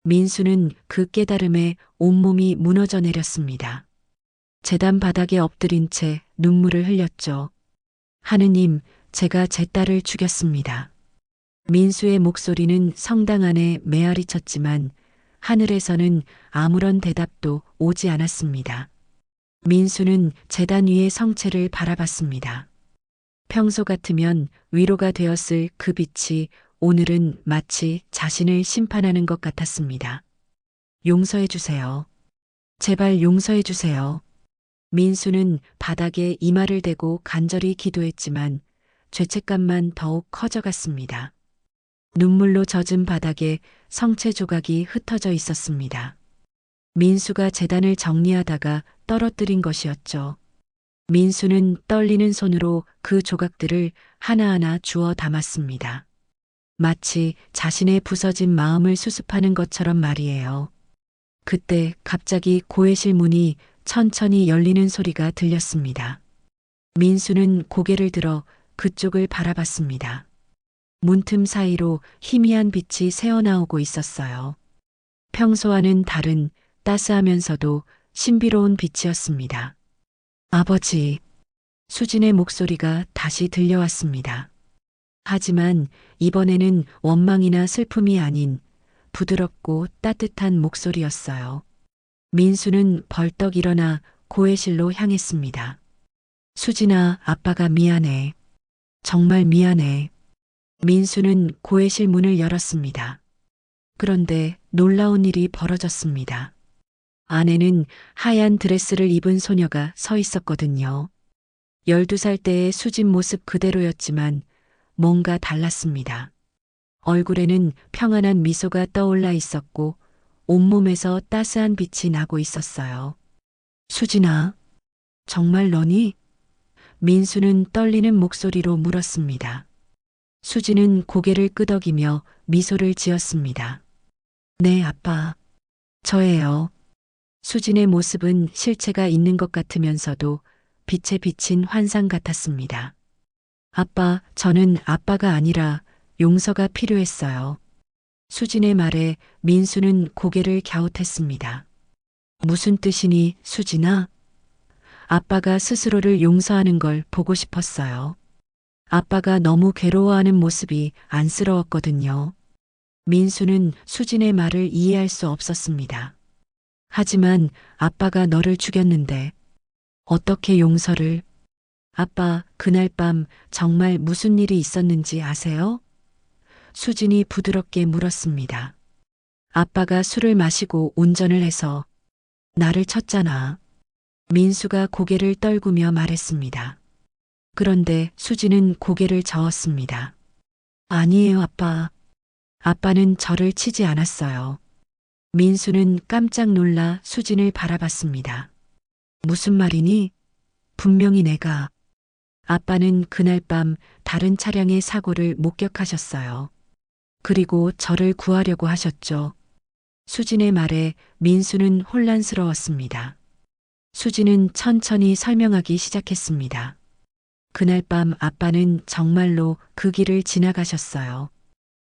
민수는 그 깨달음에 온몸이 무너져 내렸습니다. 제단 바닥에 엎드린 채 눈물을 흘렸죠. 하느님, 제가 제 딸을 죽였습니다. 민수의 목소리는 성당 안에 메아리 쳤지만 하늘에서는 아무런 대답도 오지 않았습니다. 민수는 제단 위의 성체를 바라봤습니다. 평소 같으면 위로가 되었을 그 빛이 오늘은 마치 자신을 심판하는 것 같았습니다. 용서해 주세요. 제발 용서해 주세요. 민수는 바닥에 이마를 대고 간절히 기도했지만 죄책감만 더욱 커져갔습니다. 눈물로 젖은 바닥에 성체 조각이 흩어져 있었습니다. 민수가 제단을 정리하다가 떨어뜨린 것이었죠. 민수는 떨리는 손으로 그 조각들을 하나하나 주워 담았습니다. 마치 자신의 부서진 마음을 수습하는 것처럼 말이에요. 그때 갑자기 고해실 문이 천천히 열리는 소리가 들렸습니다. 민수는 고개를 들어 그쪽을 바라봤습니다. 문틈 사이로 희미한 빛이 새어나오고 있었어요. 평소와는 다른 따스하면서도 신비로운 빛이었습니다. 아버지, 수진의 목소리가 다시 들려왔습니다. 하지만 이번에는 원망이나 슬픔이 아닌 부드럽고 따뜻한 목소리였어요. 민수는 벌떡 일어나 고해실로 향했습니다. 수진아, 아빠가 미안해. 정말 미안해. 민수는 고해실 문을 열었습니다. 그런데 놀라운 일이 벌어졌습니다. 안에는 하얀 드레스를 입은 소녀가 서 있었거든요. 12살 때의 수진 모습 그대로였지만 뭔가 달랐습니다. 얼굴에는 평안한 미소가 떠올라 있었고 온몸에서 따스한 빛이 나고 있었어요. 수진아, 정말 너니? 민수는 떨리는 목소리로 물었습니다. 수진은 고개를 끄덕이며 미소를 지었습니다. 네, 아빠. 저예요. 수진의 모습은 실체가 있는 것 같으면서도 빛에 비친 환상 같았습니다. 아빠, 저는 아빠가 아니라 용서가 필요했어요. 수진의 말에 민수는 고개를 갸웃했습니다. 무슨 뜻이니, 수진아? 아빠가 스스로를 용서하는 걸 보고 싶었어요. 아빠가 너무 괴로워하는 모습이 안쓰러웠거든요. 민수는 수진의 말을 이해할 수 없었습니다. 하지만 아빠가 너를 죽였는데 어떻게 용서를? 아빠, 그날 밤 정말 무슨 일이 있었는지 아세요? 수진이 부드럽게 물었습니다. 아빠가 술을 마시고 운전을 해서 나를 쳤잖아. 민수가 고개를 떨구며 말했습니다. 그런데 수진은 고개를 저었습니다. 아니에요, 아빠. 아빠는 저를 치지 않았어요. 민수는 깜짝 놀라 수진을 바라봤습니다. 무슨 말이니? 분명히 내가. 아빠는 그날 밤 다른 차량의 사고를 목격하셨어요. 그리고 저를 구하려고 하셨죠. 수진의 말에 민수는 혼란스러웠습니다. 수진은 천천히 설명하기 시작했습니다. 그날 밤 아빠는 정말로 그 길을 지나가셨어요.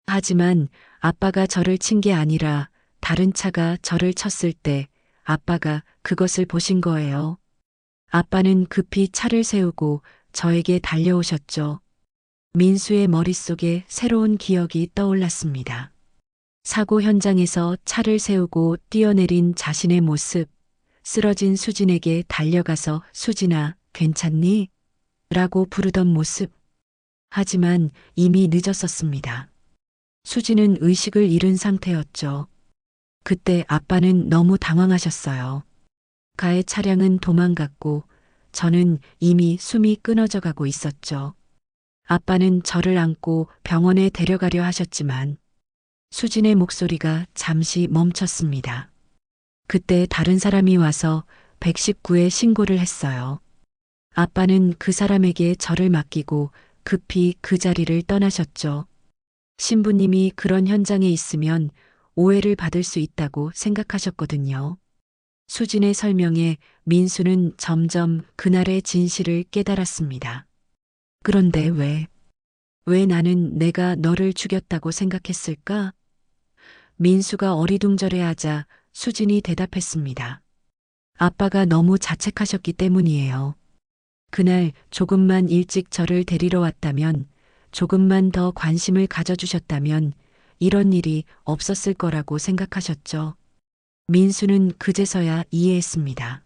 하지만 아빠가 저를 친 게 아니라 다른 차가 저를 쳤을 때 아빠가 그것을 보신 거예요. 아빠는 급히 차를 세우고 저에게 달려오셨죠. 민수의 머릿속에 새로운 기억이 떠올랐습니다. 사고 현장에서 차를 세우고 뛰어내린 자신의 모습, 쓰러진 수진에게 달려가서 수진아, 괜찮니? 라고 부르던 모습. 하지만 이미 늦었었습니다. 수진은 의식을 잃은 상태였죠. 그때 아빠는 너무 당황하셨어요. 가의 차량은 도망갔고 저는 이미 숨이 끊어져 가고 있었죠. 아빠는 저를 안고 병원에 데려가려 하셨지만 수진의 목소리가 잠시 멈췄습니다. 그때 다른 사람이 와서 119에 신고를 했어요. 아빠는 그 사람에게 저를 맡기고 급히 그 자리를 떠나셨죠. 신부님이 그런 현장에 있으면 오해를 받을 수 있다고 생각하셨거든요. 수진의 설명에 민수는 점점 그날의 진실을 깨달았습니다. 그런데 왜 나는 내가 너를 죽였다고 생각했을까? 민수가 어리둥절해하자 수진이 대답했습니다. 아빠가 너무 자책하셨기 때문이에요. 그날 조금만 일찍 저를 데리러 왔다면, 조금만 더 관심을 가져주셨다면 이런 일이 없었을 거라고 생각하셨죠. 민수는 그제서야 이해했습니다.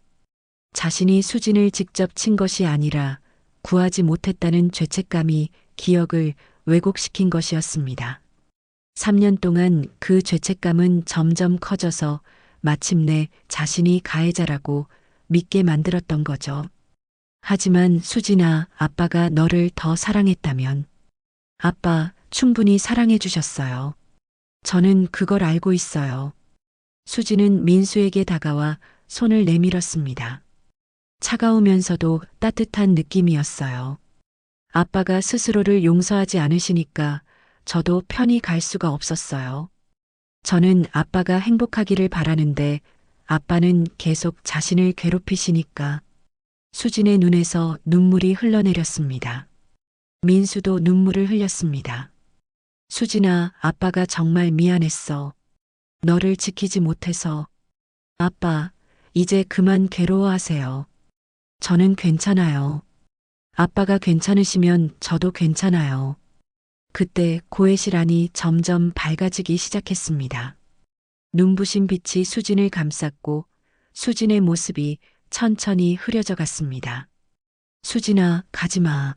자신이 수진을 직접 친 것이 아니라 구하지 못했다는 죄책감이 기억을 왜곡시킨 것이었습니다. 3년 동안 그 죄책감은 점점 커져서 마침내 자신이 가해자라고 믿게 만들었던 거죠. 하지만 수진아, 아빠가 너를 더 사랑했다면. 아빠, 충분히 사랑해 주셨어요. 저는 그걸 알고 있어요. 수진은 민수에게 다가와 손을 내밀었습니다. 차가우면서도 따뜻한 느낌이었어요. 아빠가 스스로를 용서하지 않으시니까 저도 편히 갈 수가 없었어요. 저는 아빠가 행복하기를 바라는데 아빠는 계속 자신을 괴롭히시니까. 수진의 눈에서 눈물이 흘러내렸습니다. 민수도 눈물을 흘렸습니다. 수진아, 아빠가 정말 미안했어. 너를 지키지 못해서. 아빠, 이제 그만 괴로워하세요. 저는 괜찮아요. 아빠가 괜찮으시면 저도 괜찮아요. 그때 고해실 안이 점점 밝아지기 시작했습니다. 눈부신 빛이 수진을 감쌌고 수진의 모습이 천천히 흐려져 갔습니다. 수진아, 가지마.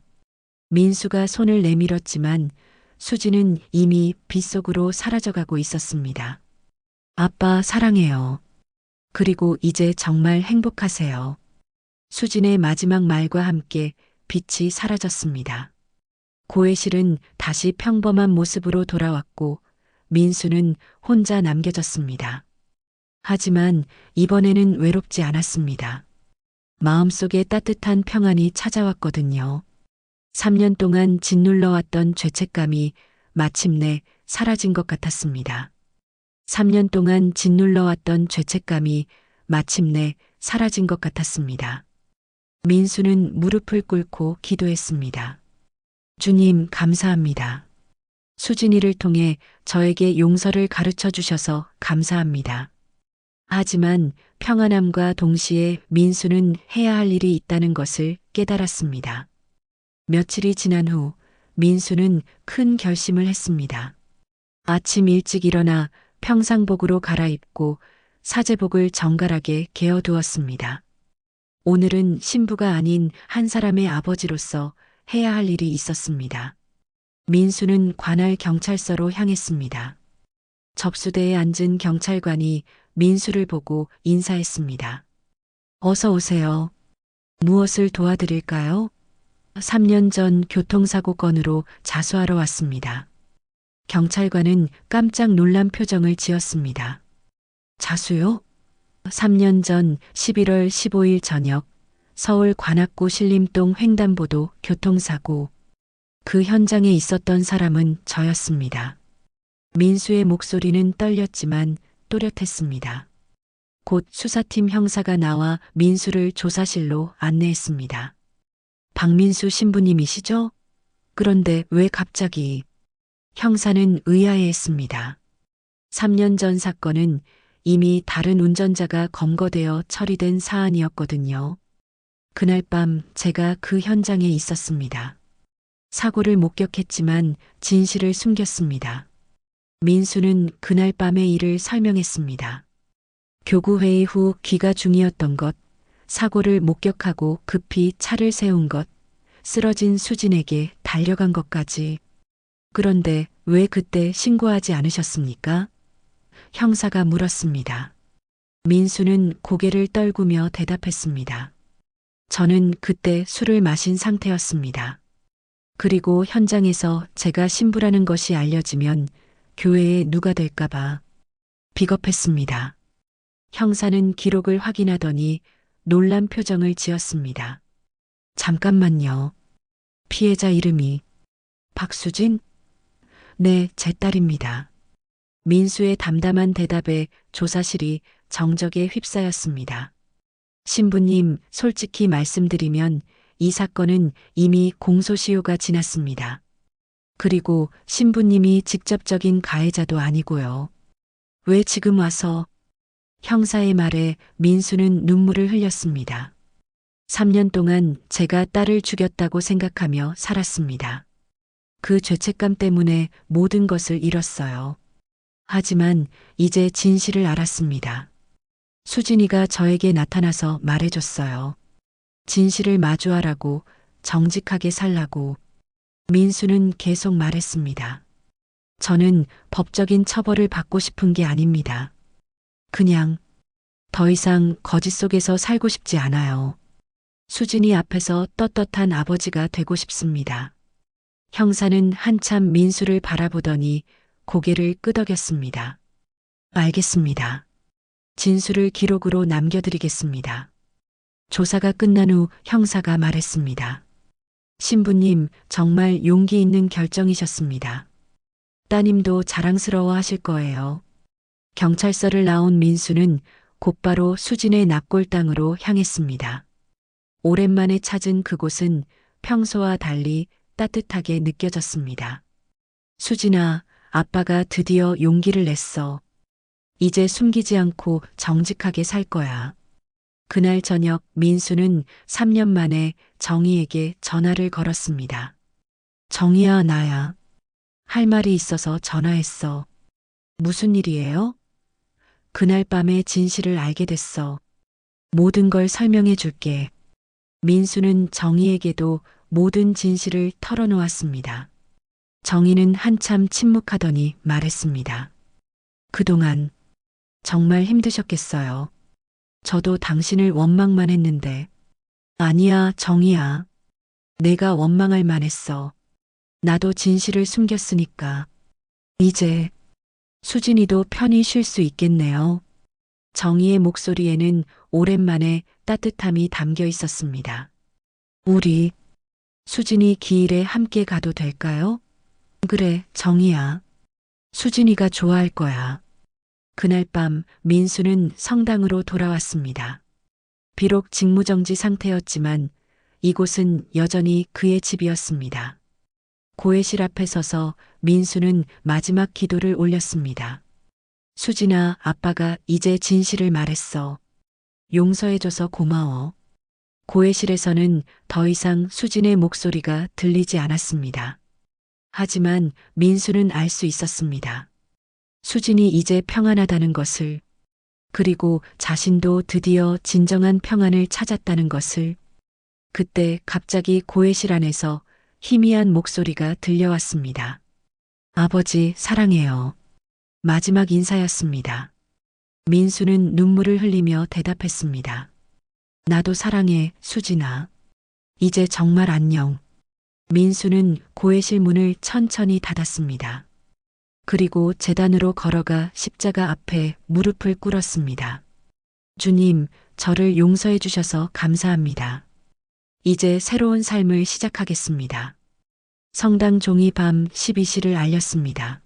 민수가 손을 내밀었지만 수진은 이미 빛 속으로 사라져가고 있었습니다. 아빠 사랑해요. 그리고 이제 정말 행복하세요. 수진의 마지막 말과 함께 빛이 사라졌습니다. 고해실은 다시 평범한 모습으로 돌아왔고 민수는 혼자 남겨졌습니다. 하지만 이번에는 외롭지 않았습니다. 마음속에 따뜻한 평안이 찾아왔거든요. 3년 동안 짓눌러왔던 죄책감이 마침내 사라진 것 같았습니다. 3년 동안 짓눌러왔던 죄책감이 마침내 사라진 것 같았습니다. 민수는 무릎을 꿇고 기도했습니다. 주님, 감사합니다. 수진이를 통해 저에게 용서를 가르쳐 주셔서 감사합니다. 하지만 평안함과 동시에 민수는 해야 할 일이 있다는 것을 깨달았습니다. 며칠이 지난 후 민수는 큰 결심을 했습니다. 아침 일찍 일어나 평상복으로 갈아입고 사제복을 정갈하게 개어두었습니다. 오늘은 신부가 아닌 한 사람의 아버지로서 해야 할 일이 있었습니다. 민수는 관할 경찰서로 향했습니다. 접수대에 앉은 경찰관이 민수를 보고 인사했습니다. 어서 오세요. 무엇을 도와드릴까요? 3년 전 교통사고 건으로 자수하러 왔습니다. 경찰관은 깜짝 놀란 표정을 지었습니다. 자수요? 3년 전 11월 15일 저녁 서울 관악구 신림동 횡단보도 교통사고. 그 현장에 있었던 사람은 저였습니다. 민수의 목소리는 떨렸지만 또렷했습니다. 곧 수사팀 형사가 나와 민수를 조사실로 안내했습니다. 박민수 신부님이시죠? 그런데 왜 갑자기? 형사는 의아해했습니다. 3년 전 사건은 이미 다른 운전자가 검거되어 처리된 사안이었거든요. 그날 밤 제가 그 현장에 있었습니다. 사고를 목격했지만 진실을 숨겼습니다. 민수는 그날 밤의 일을 설명했습니다. 교구회의 후 귀가 중이었던 것, 사고를 목격하고 급히 차를 세운 것, 쓰러진 수진에게 달려간 것까지. 그런데 왜 그때 신고하지 않으셨습니까? 형사가 물었습니다. 민수는 고개를 떨구며 대답했습니다. 저는 그때 술을 마신 상태였습니다. 그리고 현장에서 제가 신부라는 것이 알려지면 교회에 누가 될까봐 비겁했습니다. 형사는 기록을 확인하더니 놀란 표정을 지었습니다. 잠깐만요. 피해자 이름이 박수진? 네, 제 딸입니다. 민수의 담담한 대답에 조사실이 정적에 휩싸였습니다. 신부님, 솔직히 말씀드리면 이 사건은 이미 공소시효가 지났습니다. 그리고 신부님이 직접적인 가해자도 아니고요. 왜 지금 와서? 형사의 말에 민수는 눈물을 흘렸습니다. 3년 동안 제가 딸을 죽였다고 생각하며 살았습니다. 그 죄책감 때문에 모든 것을 잃었어요. 하지만 이제 진실을 알았습니다. 수진이가 저에게 나타나서 말해줬어요. 진실을 마주하라고, 정직하게 살라고. 민수는 계속 말했습니다. 저는 법적인 처벌을 받고 싶은 게 아닙니다. 그냥 더 이상 거짓 속에서 살고 싶지 않아요. 수진이 앞에서 떳떳한 아버지가 되고 싶습니다. 형사는 한참 민수를 바라보더니 고개를 끄덕였습니다. 알겠습니다. 진술을 기록으로 남겨드리겠습니다. 조사가 끝난 후 형사가 말했습니다. 신부님, 정말 용기 있는 결정이셨습니다. 따님도 자랑스러워 하실 거예요. 경찰서를 나온 민수는 곧바로 수진의 납골당으로 향했습니다. 오랜만에 찾은 그곳은 평소와 달리 따뜻하게 느껴졌습니다. 수진아, 아빠가 드디어 용기를 냈어. 이제 숨기지 않고 정직하게 살 거야. 그날 저녁 민수는 3년 만에 정희에게 전화를 걸었습니다. 정희야, 나야. 할 말이 있어서 전화했어. 무슨 일이에요? 그날 밤의 진실을 알게 됐어. 모든 걸 설명해 줄게. 민수는 정희에게도 모든 진실을 털어놓았습니다. 정희는 한참 침묵하더니 말했습니다. 그동안 정말 힘드셨겠어요. 저도 당신을 원망만 했는데. 아니야, 정희야. 내가 원망할 만했어. 나도 진실을 숨겼으니까. 이제 수진이도 편히 쉴 수 있겠네요. 정희의 목소리에는 오랜만에 따뜻함이 담겨 있었습니다. 우리 수진이 기일에 함께 가도 될까요? 그래, 정희야. 수진이가 좋아할 거야. 그날 밤 민수는 성당으로 돌아왔습니다. 비록 직무정지 상태였지만 이곳은 여전히 그의 집이었습니다. 고해실 앞에 서서 민수는 마지막 기도를 올렸습니다. 수진아, 아빠가 이제 진실을 말했어. 용서해줘서 고마워. 고해실에서는 더 이상 수진의 목소리가 들리지 않았습니다. 하지만 민수는 알 수 있었습니다. 수진이 이제 평안하다는 것을, 그리고 자신도 드디어 진정한 평안을 찾았다는 것을. 그때 갑자기 고해실 안에서 희미한 목소리가 들려왔습니다. 아버지, 사랑해요. 마지막 인사였습니다. 민수는 눈물을 흘리며 대답했습니다. 나도 사랑해, 수진아. 이제 정말 안녕. 민수는 고해실 문을 천천히 닫았습니다. 그리고 제단으로 걸어가 십자가 앞에 무릎을 꿇었습니다. 주님, 저를 용서해 주셔서 감사합니다. 이제 새로운 삶을 시작하겠습니다. 성당 종이 밤 12시를 알렸습니다.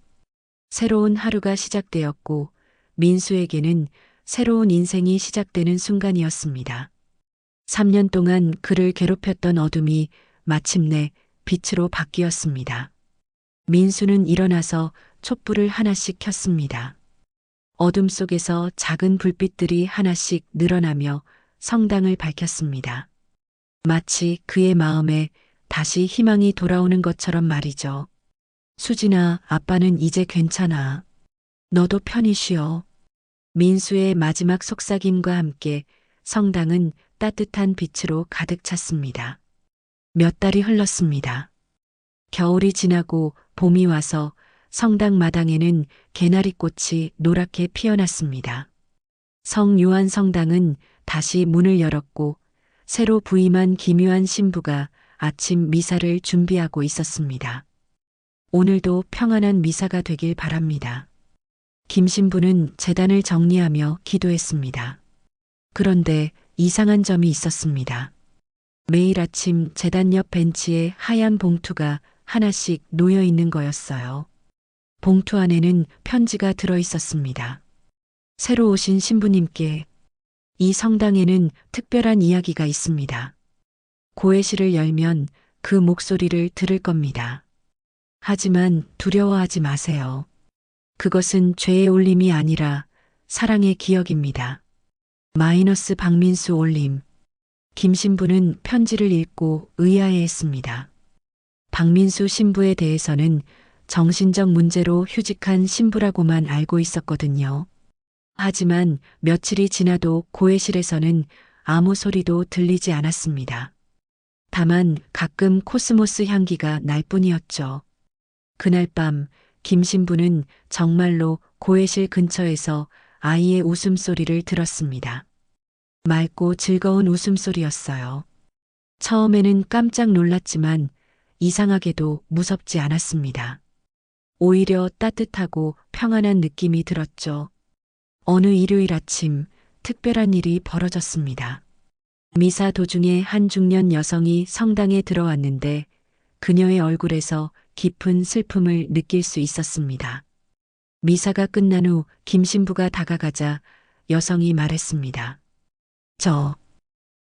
새로운 하루가 시작되었고 민수에게는 새로운 인생이 시작되는 순간이었습니다. 3년 동안 그를 괴롭혔던 어둠이 마침내 빛으로 바뀌었습니다. 민수는 일어나서 촛불을 하나씩 켰습니다. 어둠 속에서 작은 불빛들이 하나씩 늘어나며 성당을 밝혔습니다. 마치 그의 마음에 다시 희망이 돌아오는 것처럼 말이죠. 수진아, 아빠는 이제 괜찮아. 너도 편히 쉬어. 민수의 마지막 속삭임과 함께 성당은 따뜻한 빛으로 가득 찼습니다. 몇 달이 흘렀습니다. 겨울이 지나고 봄이 와서 성당 마당에는 개나리꽃이 노랗게 피어났습니다. 성요한 성당은 다시 문을 열었고 새로 부임한 기묘한 신부가 아침 미사를 준비하고 있었습니다. 오늘도 평안한 미사가 되길 바랍니다. 김 신부는 제단을 정리하며 기도했습니다. 그런데 이상한 점이 있었습니다. 매일 아침 제단 옆 벤치에 하얀 봉투가 하나씩 놓여 있는 거였어요. 봉투 안에는 편지가 들어 있었습니다. 새로 오신 신부님께, 이 성당에는 특별한 이야기가 있습니다. 고해실을 열면 그 목소리를 들을 겁니다. 하지만 두려워하지 마세요. 그것은 죄의 올림이 아니라 사랑의 기억입니다. 마이너스 박민수 올림. 김 신부는 편지를 읽고 의아해했습니다. 박민수 신부에 대해서는 정신적 문제로 휴직한 신부라고만 알고 있었거든요. 하지만 며칠이 지나도 고해실에서는 아무 소리도 들리지 않았습니다. 다만 가끔 코스모스 향기가 날 뿐이었죠. 그날 밤 김 신부는 정말로 고해실 근처에서 아이의 웃음소리를 들었습니다. 맑고 즐거운 웃음소리였어요. 처음에는 깜짝 놀랐지만 이상하게도 무섭지 않았습니다. 오히려 따뜻하고 평안한 느낌이 들었죠. 어느 일요일 아침 특별한 일이 벌어졌습니다. 미사 도중에 한 중년 여성이 성당에 들어왔는데 그녀의 얼굴에서 깊은 슬픔을 느낄 수 있었습니다. 미사가 끝난 후 김 신부가 다가가자 여성이 말했습니다.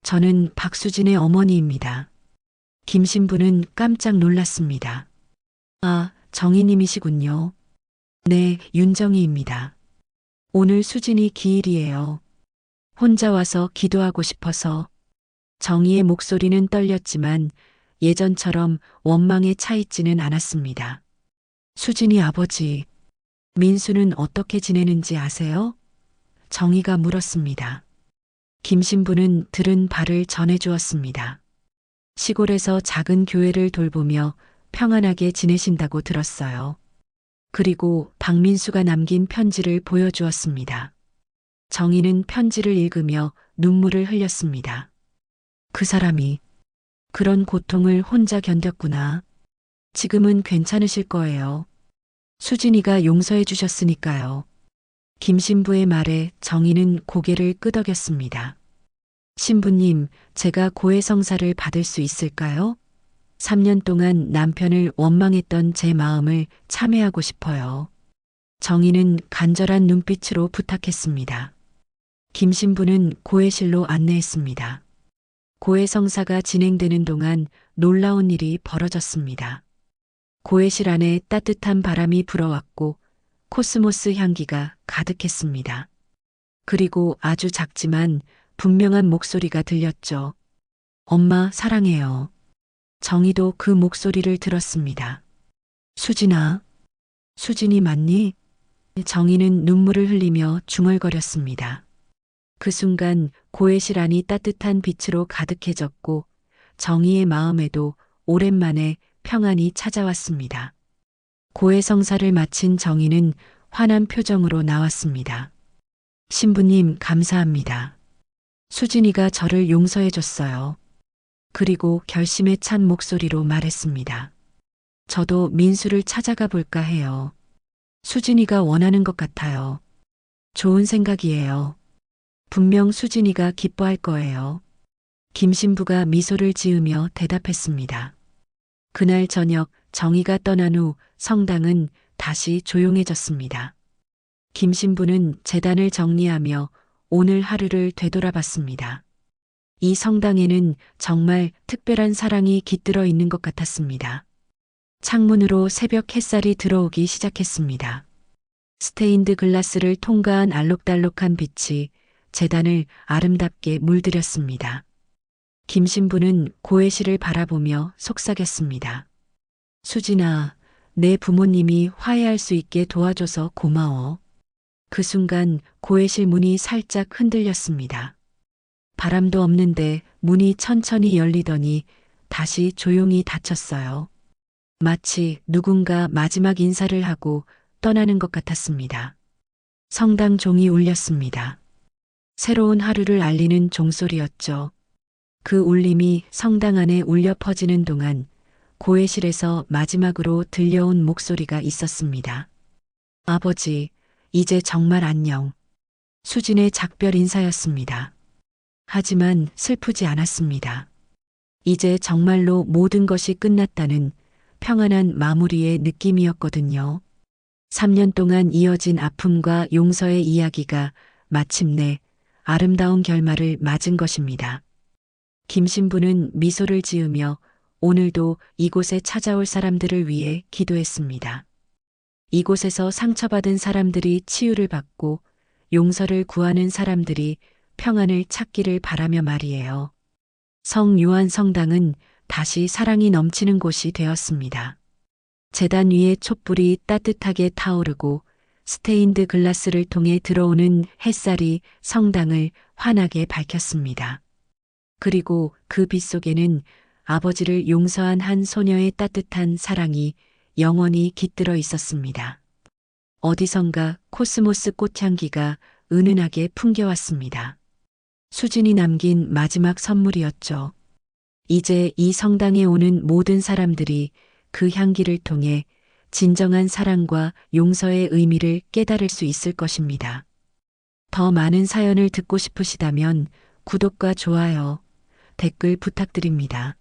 저는 박수진의 어머니입니다. 김 신부는 깜짝 놀랐습니다. 아, 정희님이시군요. 네, 윤정희입니다. 오늘 수진이 기일이에요. 혼자 와서 기도하고 싶어서. 정희의 목소리는 떨렸지만 예전처럼 원망에 차 있지는 않았습니다. 수진이 아버지, 민수는 어떻게 지내는지 아세요? 정희가 물었습니다. 김 신부는 들은 바를 전해주었습니다. 시골에서 작은 교회를 돌보며 평안하게 지내신다고 들었어요. 그리고 박민수가 남긴 편지를 보여주었습니다. 정희는 편지를 읽으며 눈물을 흘렸습니다. 그 사람이 그런 고통을 혼자 견뎠구나. 지금은 괜찮으실 거예요. 수진이가 용서해 주셨으니까요. 김 신부의 말에 정희는 고개를 끄덕였습니다. 신부님, 제가 고해성사를 받을 수 있을까요? 3년 동안 남편을 원망했던 제 마음을 참회하고 싶어요. 정희는 간절한 눈빛으로 부탁했습니다. 김 신부는 고해실로 안내했습니다. 고해성사가 진행되는 동안 놀라운 일이 벌어졌습니다. 고해실 안에 따뜻한 바람이 불어왔고 코스모스 향기가 가득했습니다. 그리고 아주 작지만 분명한 목소리가 들렸죠. 엄마, 사랑해요. 정희도 그 목소리를 들었습니다. 수진아, 수진이 맞니? 정희는 눈물을 흘리며 중얼거렸습니다. 그 순간 고해실 안이 따뜻한 빛으로 가득해졌고 정희의 마음에도 오랜만에 평안이 찾아왔습니다. 고해성사를 마친 정희는 환한 표정으로 나왔습니다. 신부님 감사합니다. 수진이가 저를 용서해줬어요. 그리고 결심에 찬 목소리로 말했습니다. 저도 민수를 찾아가 볼까 해요. 수진이가 원하는 것 같아요. 좋은 생각이에요. 분명 수진이가 기뻐할 거예요. 김 신부가 미소를 지으며 대답했습니다. 그날 저녁 정희가 떠난 후 성당은 다시 조용해졌습니다. 김 신부는 제단을 정리하며 오늘 하루를 되돌아봤습니다. 이 성당에는 정말 특별한 사랑이 깃들어 있는 것 같았습니다. 창문으로 새벽 햇살이 들어오기 시작했습니다. 스테인드 글라스를 통과한 알록달록한 빛이 제단을 아름답게 물들였습니다. 김 신부는 고해실을 바라보며 속삭였습니다. 수진아, 내 부모님이 화해할 수 있게 도와줘서 고마워. 그 순간 고해실 문이 살짝 흔들렸습니다. 바람도 없는데 문이 천천히 열리더니 다시 조용히 닫혔어요. 마치 누군가 마지막 인사를 하고 떠나는 것 같았습니다. 성당 종이 울렸습니다. 새로운 하루를 알리는 종소리였죠. 그 울림이 성당 안에 울려 퍼지는 동안 고해실에서 마지막으로 들려온 목소리가 있었습니다. 아버지, 이제 정말 안녕. 수진의 작별 인사였습니다. 하지만 슬프지 않았습니다. 이제 정말로 모든 것이 끝났다는 평안한 마무리의 느낌이었거든요. 3년 동안 이어진 아픔과 용서의 이야기가 마침내 아름다운 결말을 맞은 것입니다. 김 신부는 미소를 지으며 오늘도 이곳에 찾아올 사람들을 위해 기도했습니다. 이곳에서 상처받은 사람들이 치유를 받고 용서를 구하는 사람들이 평안을 찾기를 바라며 말이에요. 성 요한 성당은 다시 사랑이 넘치는 곳이 되었습니다. 제단 위에 촛불이 따뜻하게 타오르고 스테인드 글라스를 통해 들어오는 햇살이 성당을 환하게 밝혔습니다. 그리고 그 빛 속에는 아버지를 용서한 한 소녀의 따뜻한 사랑이 영원히 깃들어 있었습니다. 어디선가 코스모스 꽃향기가 은은하게 풍겨왔습니다. 수진이 남긴 마지막 선물이었죠. 이제 이 성당에 오는 모든 사람들이 그 향기를 통해 진정한 사랑과 용서의 의미를 깨달을 수 있을 것입니다. 더 많은 사연을 듣고 싶으시다면 구독과 좋아요, 댓글 부탁드립니다.